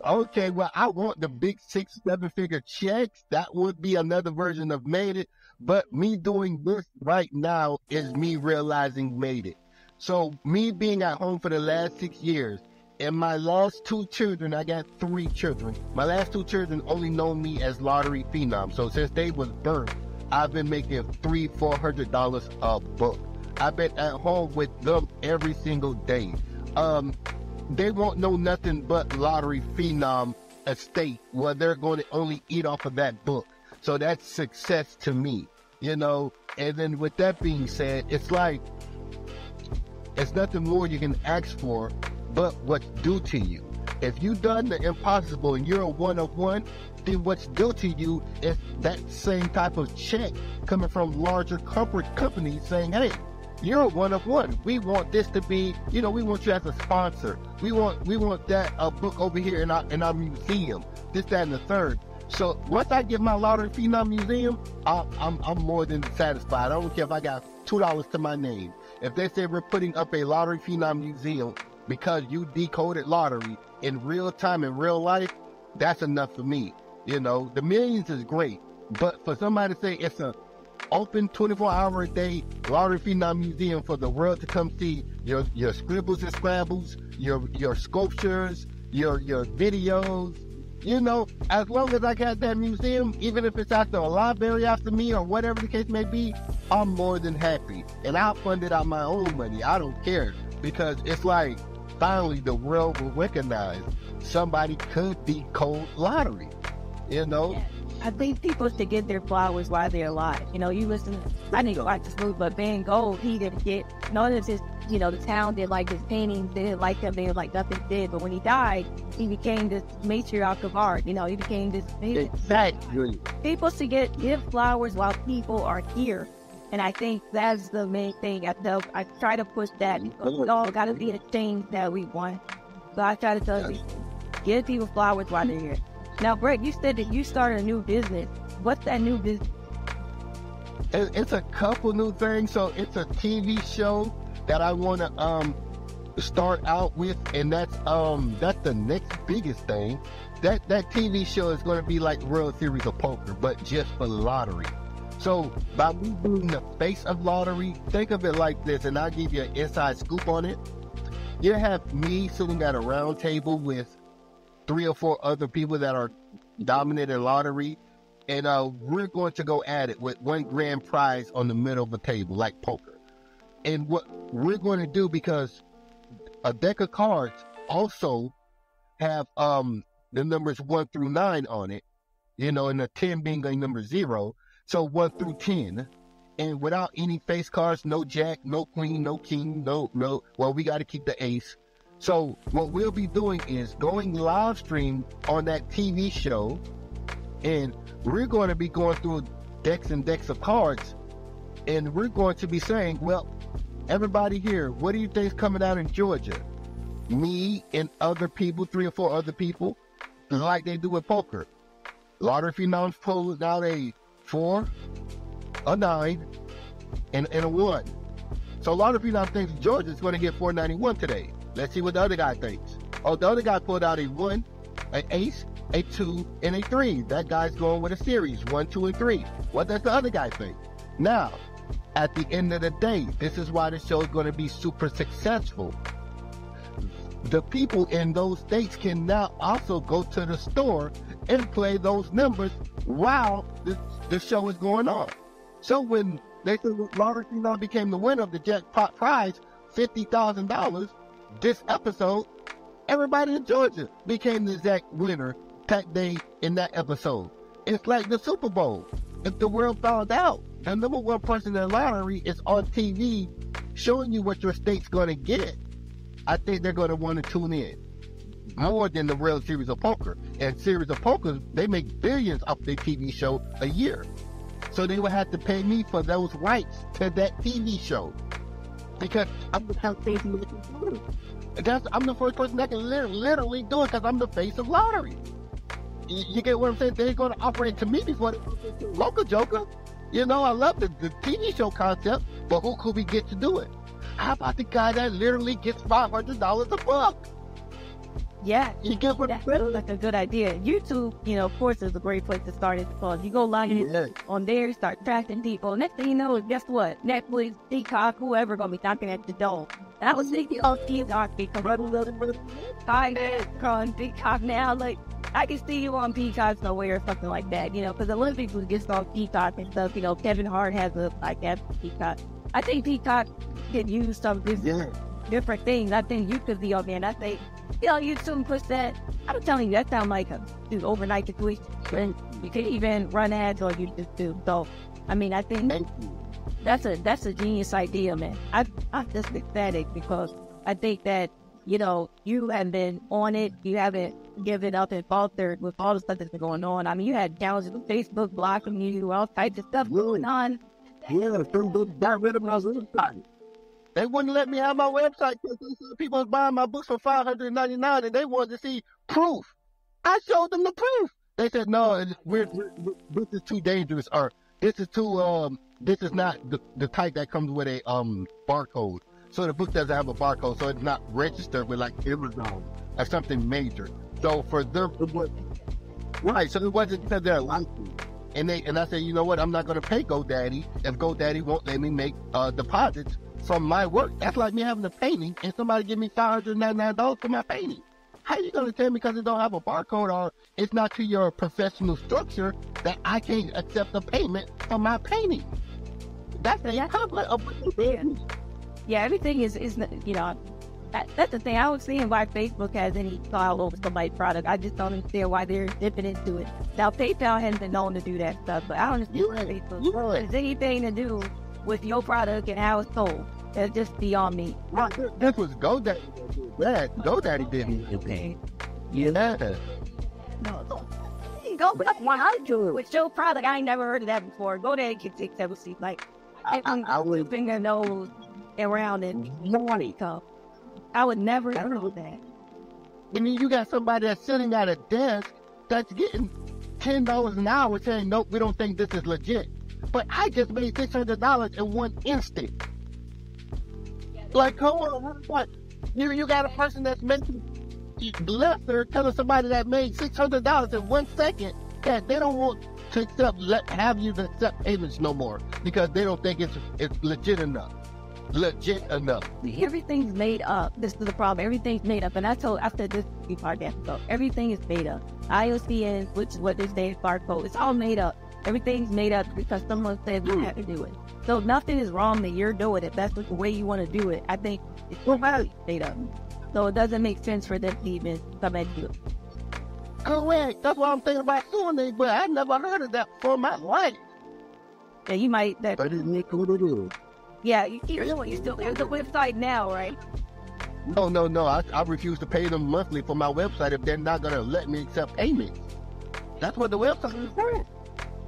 Okay, well, I want the big 6-7 figure checks. That would be another version of made it. But me doing this right now is me realizing made it. So me being at home for the last 6 years, and my last 2 children, I got 3 children. My last 2 children only know me as lottery phenom. So since they was birthed, I've been making $300-400 a book. I've been at home with them every single day. They won't know nothing but lottery phenom estate where they're going to only eat off of that book. So that's success to me, And then with that being said, it's like, it's nothing more you can ask for but what's due to you. If you've done the impossible and you're a one of one, then what's due to you is that same type of check coming from larger corporate companies saying, hey, you're a one of one. We want this to be, we want you as a sponsor. We want that book over here in our museum, this, that, and the third. So once I get my Lottery Phenom Museum, I'm more than satisfied. I don't care if I got $2 to my name. If they say we're putting up a Lottery Phenom Museum because you decoded lottery in real time, in real life, that's enough for me. The millions is great, but for somebody to say it's a open 24-hour a day Lottery Phenom Museum for the world to come see your scribbles and scrabbles, your sculptures, your videos, as long as I got that museum, even if it's after a library after me or whatever the case may be, I'm more than happy. And I'll fund it out my own money. I don't care. Because it's like, finally the world will recognize somebody could decode lottery. Yeah. I think people should get their flowers while they're alive. You listen, I didn't go watch this movie, but Van Gogh, he didn't get, notice his, the town did like his paintings, they didn't like him, they were like nothing did. But when he died, he became this matriarch of art. He became this. Exactly. People should give flowers while people are here. And I think that's the main thing. I try to push that. We all got to be the things that we want. So I try to tell people, give people flowers while they're here. Now, Brett, you said that you started a new business. What's that new business? It's a couple new things. So it's a TV show that I want to start out with, and that's the next biggest thing. That TV show is going to be like World Series of Poker, but just for lottery. So by me being the face of lottery, think of it like this, and I'll give you an inside scoop on it. You have me sitting at a round table with 3 or 4 other people that are dominant in lottery, and we're going to go at it with one grand prize on the middle of the table, like poker. And what we're going to do, because a deck of cards also have the numbers 1 through 9 on it, and the 10 being a number 0, so 1 through 10. And without any face cards, no jack, no queen, no king, no, well, we got to keep the ace. So what we'll be doing is going live stream on that TV show, and we're going to be going through decks and decks of cards, and we're going to be saying, well, everybody here, what do you think is coming out in Georgia? Me and other people, 3 or 4 other people, like they do with poker. Lottery phenoms pull out a 4, a 9, and a 1. So lottery phenom thinks Georgia's going to get 491 today. Let's see what the other guy thinks. Oh, the other guy pulled out a 1, an ace, a 2, and a 3. That guy's going with a series, 1, 2, and 3. What does the other guy think? Now, at the end of the day, this is why the show is going to be super successful. The people in those states can now also go to the store and play those numbers while the show is going on. So when they said Lottery Phenom became the winner of the jackpot prize, $50,000, this episode, everybody in Georgia became the exact winner that day in that episode. It's like the Super Bowl. If the world found out the number 1 person in the lottery is on TV showing you what your state's going to get, I think they're going to want to tune in more than the World Series of Poker. And Series of Poker, they make billions off their TV show a year. So they would have to pay me for those rights to that TV show. Because I'm the I'm the first person that can literally do it, because I'm the face of lottery. You get what I'm saying? They're going to operate to me before the local joker. I love the TV show concept, but who could we get to do it? How about the guy that literally gets $500 a book? Yeah, you get what that's like a good idea. YouTube, of course, is a great place to start it, because you go live on there, start attracting people. Next thing you know, guess what? Netflix, Peacock, whoever gonna be knocking at the door. And I was thinking, Peacock, because on Peacock now, like, I can see you on Peacock somewhere or something like that, because the Olympics would get on Peacock and stuff. Kevin Hart has a Peacock. I think Peacock could use some different things. I think you could be on there, and I think, YouTube push that. I'm telling you, that sounds like a overnight situation. You can even run ads, or you just do. So, I think that's a genius idea, man. I'm just ecstatic, because I think that, you have been on it. You haven't given up and faltered with all the stuff that's been going on. You had challenges with Facebook blocking you, all types of stuff going on. Yeah, got rid of my website. They wouldn't let me have my website because people was buying my books for $599, and they wanted to see proof. I showed them the proof. They said, no, this is too dangerous, or this is too, this is not the type that comes with a barcode. So the book doesn't have a barcode, so it's not registered with like Amazon or something major. So for them, right, so it wasn't because they're licensed. And I said, you know what, I'm not going to pay GoDaddy if GoDaddy won't let me make deposits from my work. That's like me having a painting and somebody give me $599 for my painting. How you going to tell me because it don't have a barcode, or it's not to your professional structure, that I can't accept a payment for my painting? That's a conflict of everything is that's the thing. I don't see why Facebook has any style over somebody's product. I just don't understand why they're dipping into it. Now, PayPal has been known to do that stuff, but I don't understand why Facebook has anything to do with your product and how it's sold. That's just beyond me. This was GoDaddy. GoDaddy didn't. Okay. Yeah. No. Go back 100 with your product. I ain't never heard of that before. GoDaddy can take that seat. Like, I would finger nose around it. Morning, so I would never know that. And then you got somebody that's sitting at a desk that's getting $10 an hour saying, nope, we don't think this is legit. But I just made $600 in one instant. Like, come on, what? You got a person that's making left there telling somebody that made $600 in 1 second that they don't want to have you to accept payments no more because they don't think it's legit enough. Everything's made up. This is the problem. Everything's made up. And I said this a few podcasts ago. Everything is made up. IOCN, which is what they say is barcode, it's all made up. Everything's made up because someone said we have to do it. So nothing is wrong that you're doing it. That's just the way you want to do it. I think it's made up. So it doesn't make sense for them to even come at you. Correct. That's what I'm thinking about doing it, but I never heard of that before in my life. Yeah, you might. I didn't make a little. Yeah, you still have the website now, right? No. I refuse to pay them monthly for my website if they're not going to let me accept payments. That's what the website is for.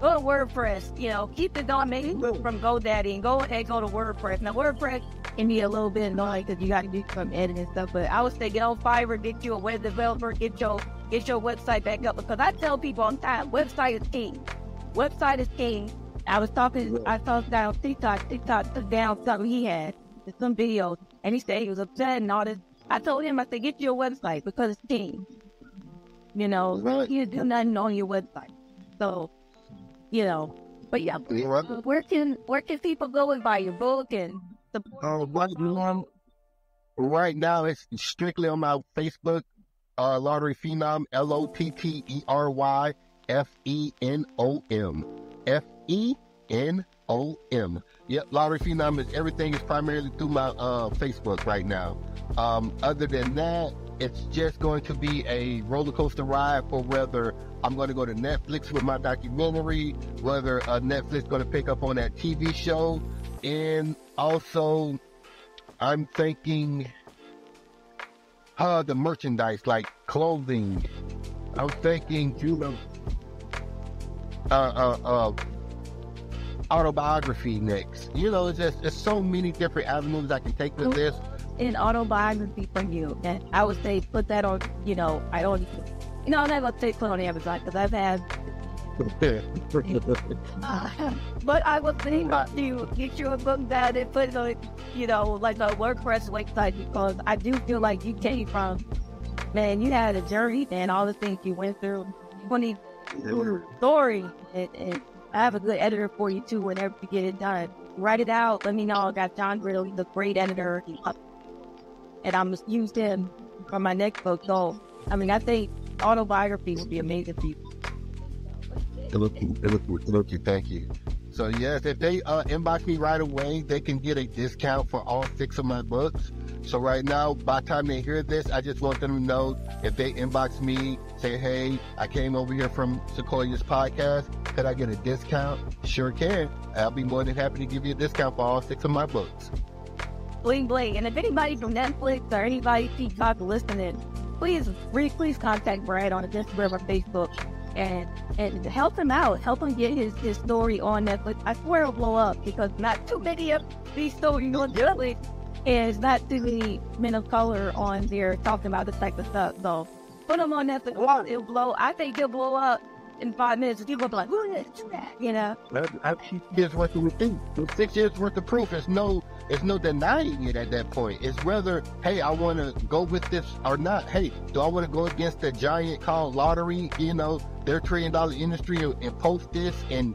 Go to WordPress, keep the domain from GoDaddy and go ahead go to WordPress. Now, WordPress can be a little bit annoying because you got to do some editing and stuff, but I would say get on Fiverr, get you a web developer, get your website back up, because I tell people on time, website is king. Website is king. I saw down TikTok took down something he had, some videos, and he said he was upset and all this. I told him, I said, get your website because it's king. Right. You do nothing on your website. So, but yeah, where can people go and buy your book and support? Right now, it's strictly on my Facebook, Lottery Phenom, LOTTERYFENOM. FENOM. Yep, Lottery Phenom everything is primarily through my Facebook right now. Other than that, it's just going to be a roller coaster ride for whether I'm going to go to Netflix with my documentary, whether Netflix going to pick up on that TV show, and also I'm thinking the merchandise like clothing. I'm thinking autobiography next. It's so many different avenues I can take with this. An autobiography from you, and I would say put that on. I don't. I'm not gonna say put on Amazon because I've had. But I was thinking about you get you a book that and put it on, like a WordPress website, because I do feel like you came from, man, you had a journey and all the things you went through. Funny story, and I have a good editor for you too. Whenever you get it done, write it out. Let me know. I got John Riddle. He's a great editor, and I'm just used him for my next book. So, I think autobiography would be amazing for you. Thank you. So yes, if they inbox me right away, they can get a discount for all 6 of my books. So right now, by the time they hear this, I just want them to know, if they inbox me, say, hey, I came over here from Siquoia's podcast, could I get a discount? Sure can. I'll be more than happy to give you a discount for all 6 of my books. Bling bling. And if anybody from Netflix or anybody TikTok listening, please contact Brad on Instagram or Facebook and help him out. Help him get his story on Netflix. I swear it'll blow up, because not too many of these stories on Netflix, and it's not too many men of color on there talking about this type of stuff. So put them on Netflix. It'll blow. I think it'll blow up in 5 minutes. People will be like, who is that? I've 6 years worth of proof. 6 years worth of proof. There's no denying it at that point. It's whether, hey, I want to go with this or not. Hey, do I want to go against the giant called Lottery, their $1 trillion industry, and post this and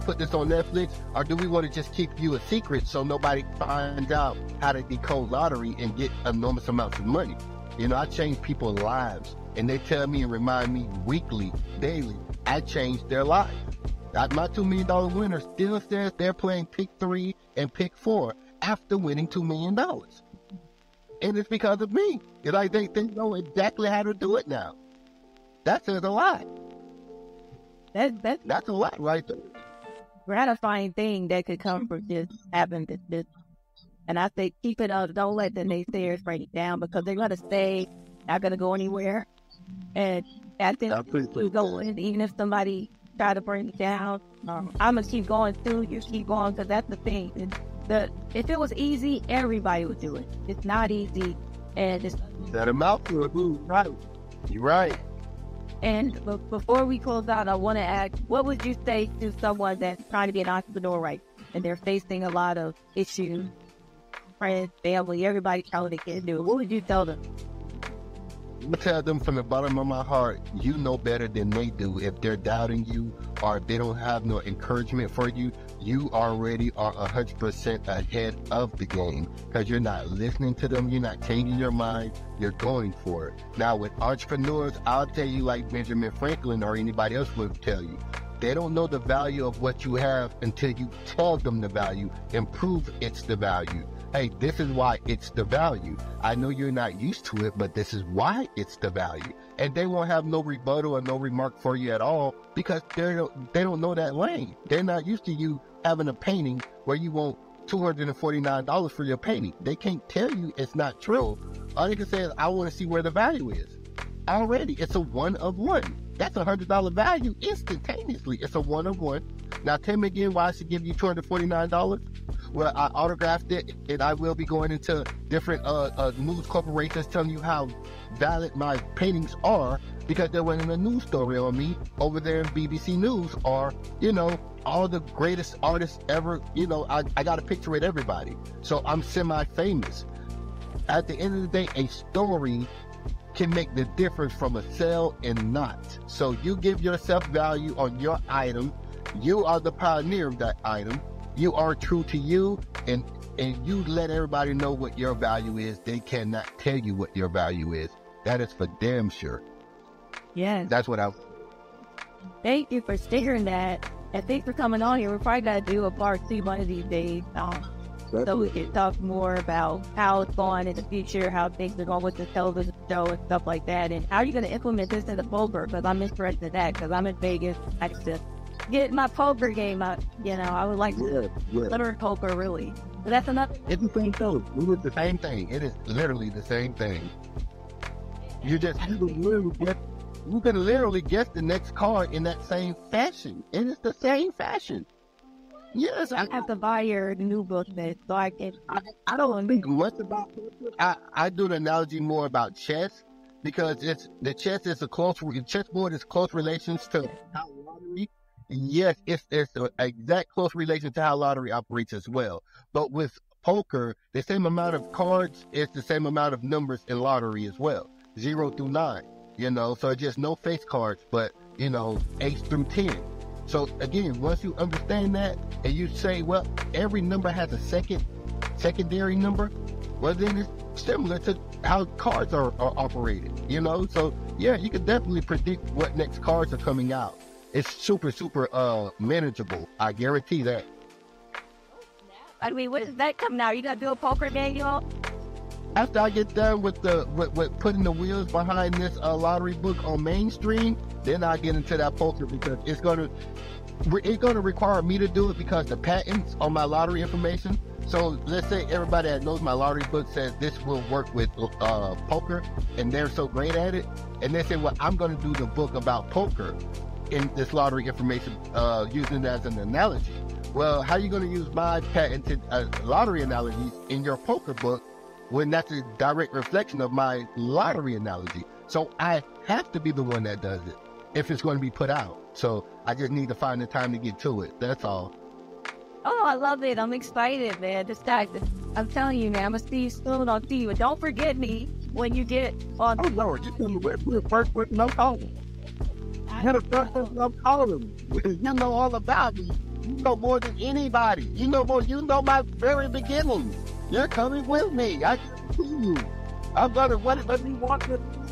put this on Netflix? Or do we want to just keep you a secret so nobody finds out how to decode Lottery and get enormous amounts of money? I change people's lives, and they tell me and remind me weekly, daily, I changed their lives. My $2 million winner still says they're playing pick 3 and pick 4 after winning $2 million. And it's because of me. They know exactly how to do it now. That says a lot. That's a lot right there. Gratifying thing that could come from just having this business. And I say keep it up. Don't let the naysayers break it down, because they're going to stay, not going to go anywhere. And I think you go in, even if somebody try to bring it down, I'm going to keep going too. You keep going, because that's the thing. If it was easy, everybody would do it. It's not easy. And it's set them out to it. Right. You're right. And before we close out, I want to ask, what would you say to someone that's trying to be an entrepreneur, right? And they're facing a lot of issues. friends, family, everybody trying to get into it, what would you tell them? I tell them from the bottom of my heart, you know better than they do. If they're doubting you or if they don't have no encouragement for you, you already are 100% ahead of the game because you're not listening to them. You're not changing your mind. You're going for it. Now, with entrepreneurs, I'll tell you like Benjamin Franklin or anybody else would tell you, they don't know the value of what you have until you tell them the value and prove it's the value. Hey, this is why it's the value. I know you're not used to it, but this is why it's the value. And they won't have no rebuttal or no remark for you at all because they don't know that lane. They're not used to you having a painting where you want $249 for your painting. They can't tell you it's not true. All they can say is, I want to see where the value is. Already, it's a one of one. That's $100 value instantaneously. It's a one of one. Now, tell me again why I should give you $249. Well, I autographed it, and I will be going into different news corporations telling you how valid my paintings are because there wasn't a news story on me over there in BBC News or, you know, all the greatest artists ever. You know, I got a picture with everybody. So I'm semi-famous. At the end of the day, a story can make the difference from a sale and not. So you give yourself value on your item. You are the pioneer of that item. You are true to you, and you let everybody know what your value is. They cannot tell you what your value is. That is for damn sure. Yes. That's what I... Thank you for sharing that. And thanks for coming on here. We're probably going to do a part 2 one of these days. So we can talk more about how it's going in the future, how things are going with the television show and stuff like that, and how you're going to implement this in the poker, because I'm interested in that, because I'm in Vegas. I just get my poker game up. You know, I would like to learn poker, really. So that's another... It's the same thing. We do the same thing. It is literally the same thing. You just have to literally get... You can literally guess the next card in that same fashion. It is the same fashion. Yes, I have to buy your new book then, so I can... I don't think much about it. I do the analogy more about chess because the chessboard is close relations to how lottery. Yes, it's an exact close relation to how lottery operates as well. But with poker, the same amount of cards is the same amount of numbers in lottery as well, 0 through 9. You know, so just no face cards, but you know, 8 through 10. So again, once you understand that and you say, well, every number has a secondary number, well then it's similar to how cards are operated, you know? So yeah, you can definitely predict what next cards are coming out. It's super, super manageable. I guarantee that. I mean, when is that coming out? You got to do a poker manual? After I get done with with putting the wheels behind this lottery book on mainstream, then I get into that poker because it's gonna require me to do it because the patents on my lottery information. So let's say everybody that knows my lottery book says this will work with poker, and they're so great at it, and they say, well, I'm going to do the book about poker in this lottery information using it as an analogy. Well, how are you going to use my patented lottery analogies in your poker book when that's a direct reflection of my lottery analogy? So I have to be the one that does it if it's going to be put out. So I just need to find the time to get to it. That's all. Oh, I love it. I'm excited, man. I'm telling you, man, I'm going to see you soon on TV. But don't forget me when you get on. Oh, Lord, you tell me we're first with no calling. I had a first with no calling. You know all about me. You know more than anybody. You know my very beginnings. You're coming with me. I can see you. I'm going to let me walk with you.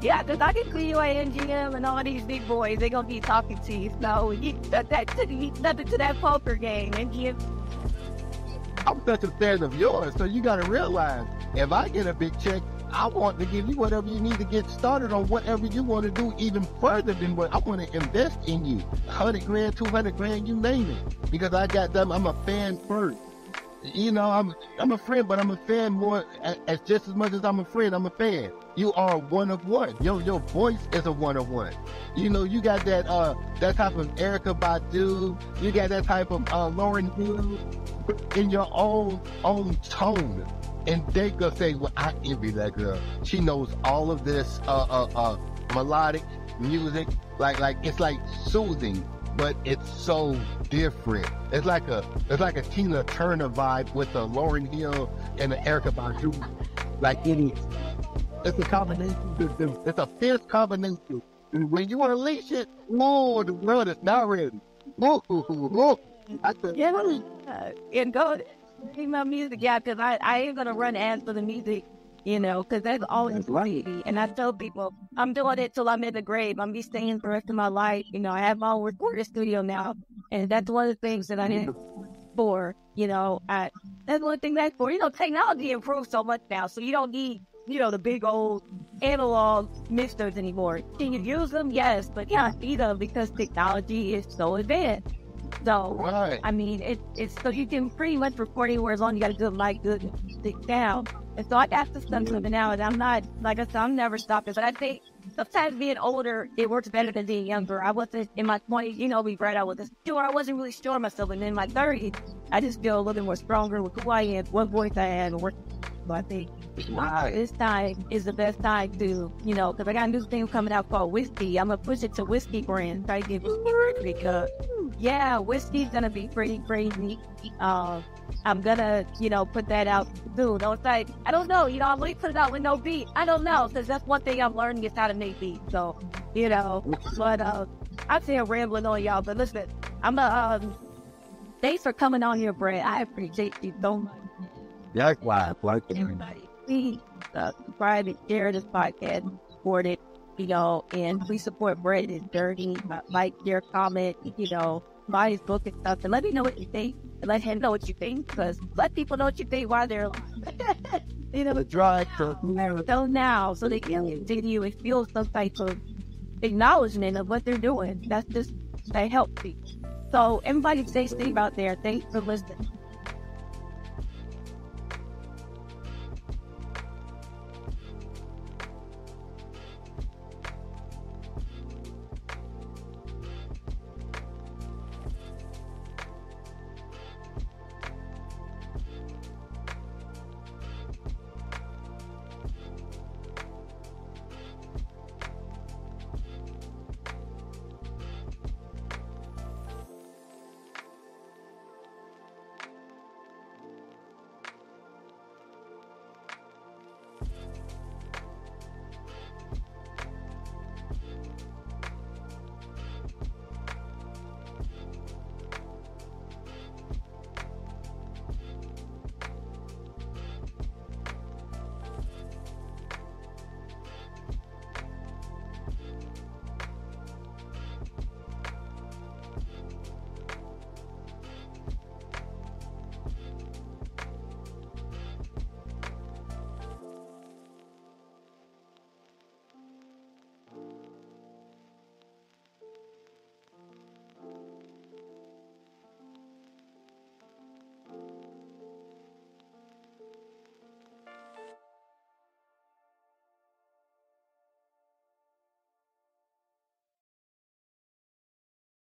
Yeah, because I can see you at MGM and all these big boys. They're going to be talking to you. So that took nothing to that poker game. MGM. I'm such a fan of yours, so you got to realize, if I get a big check, I want to give you whatever you need to get started on whatever you want to do even further than what I want to invest in you. 100 grand, 200 grand, you name it. Because I got them, I'm a fan first. You know, I'm a friend, but I'm a fan more as just as much as I'm a friend. I'm a fan. You are one of one. Your voice is a one of one. You know, you got that type of Erykah Badu. You got that type of Lauryn Hill in your own tone. And they gonna say, well, I envy that girl. She knows all of this melodic music, like it's like soothing but it's so different. It's like a Tina Turner vibe with a Lauryn Hill and an Erykah Badu. Like it's a combination. It's a fierce combination. And when you unleash it, oh, the world is not ready. I said, And go see my music, because I ain't gonna run ads for the music, because that's all it's right. And I tell people I'm doing it till I'm in the grave. I'm be staying for the rest of my life. I have my own recording studio now, and that's one of the things that I need for. That's one thing that's for. Technology improved so much now, so you don't need the big old analog mixers anymore. Can you use them? Yes, but you don't need them because technology is so advanced. So, right. I mean, it's so you can pretty much record anywhere as long as you got a good mic, good stick down. And so I got to stuff something now, and I'm not, like I said, I'm never stopping. But I think sometimes being older, it works better than being younger. I wasn't in my 20s, me, Brett, I wasn't really sure of myself. And in my 30s, I just feel a little bit more stronger with who I am, what voice I have, and so I think this time is the best time to, because I got a new thing coming out called whiskey. I'm going to push it to whiskey brand. Try to get because, whiskey's going to be pretty crazy. I'm going to, put that out soon. I was like, I don't know, I'm going to put it out with no beat. I don't know, because that's one thing I'm learning is how to make beats. So, but I'm saying rambling on y'all, but listen, thanks for coming on here, Brett. I appreciate you so much. Likewise. Everybody, please subscribe and share this podcast, support it, and please support Brett, his journey, like, share, comment, buy his book and stuff, and let me know what you think, and let him know what you think, because let people know what you think while they're alive. Drive so now, so they can continue and feel some type of acknowledgement of what they're doing. That helps people. So everybody stay safe out there. Thanks for listening.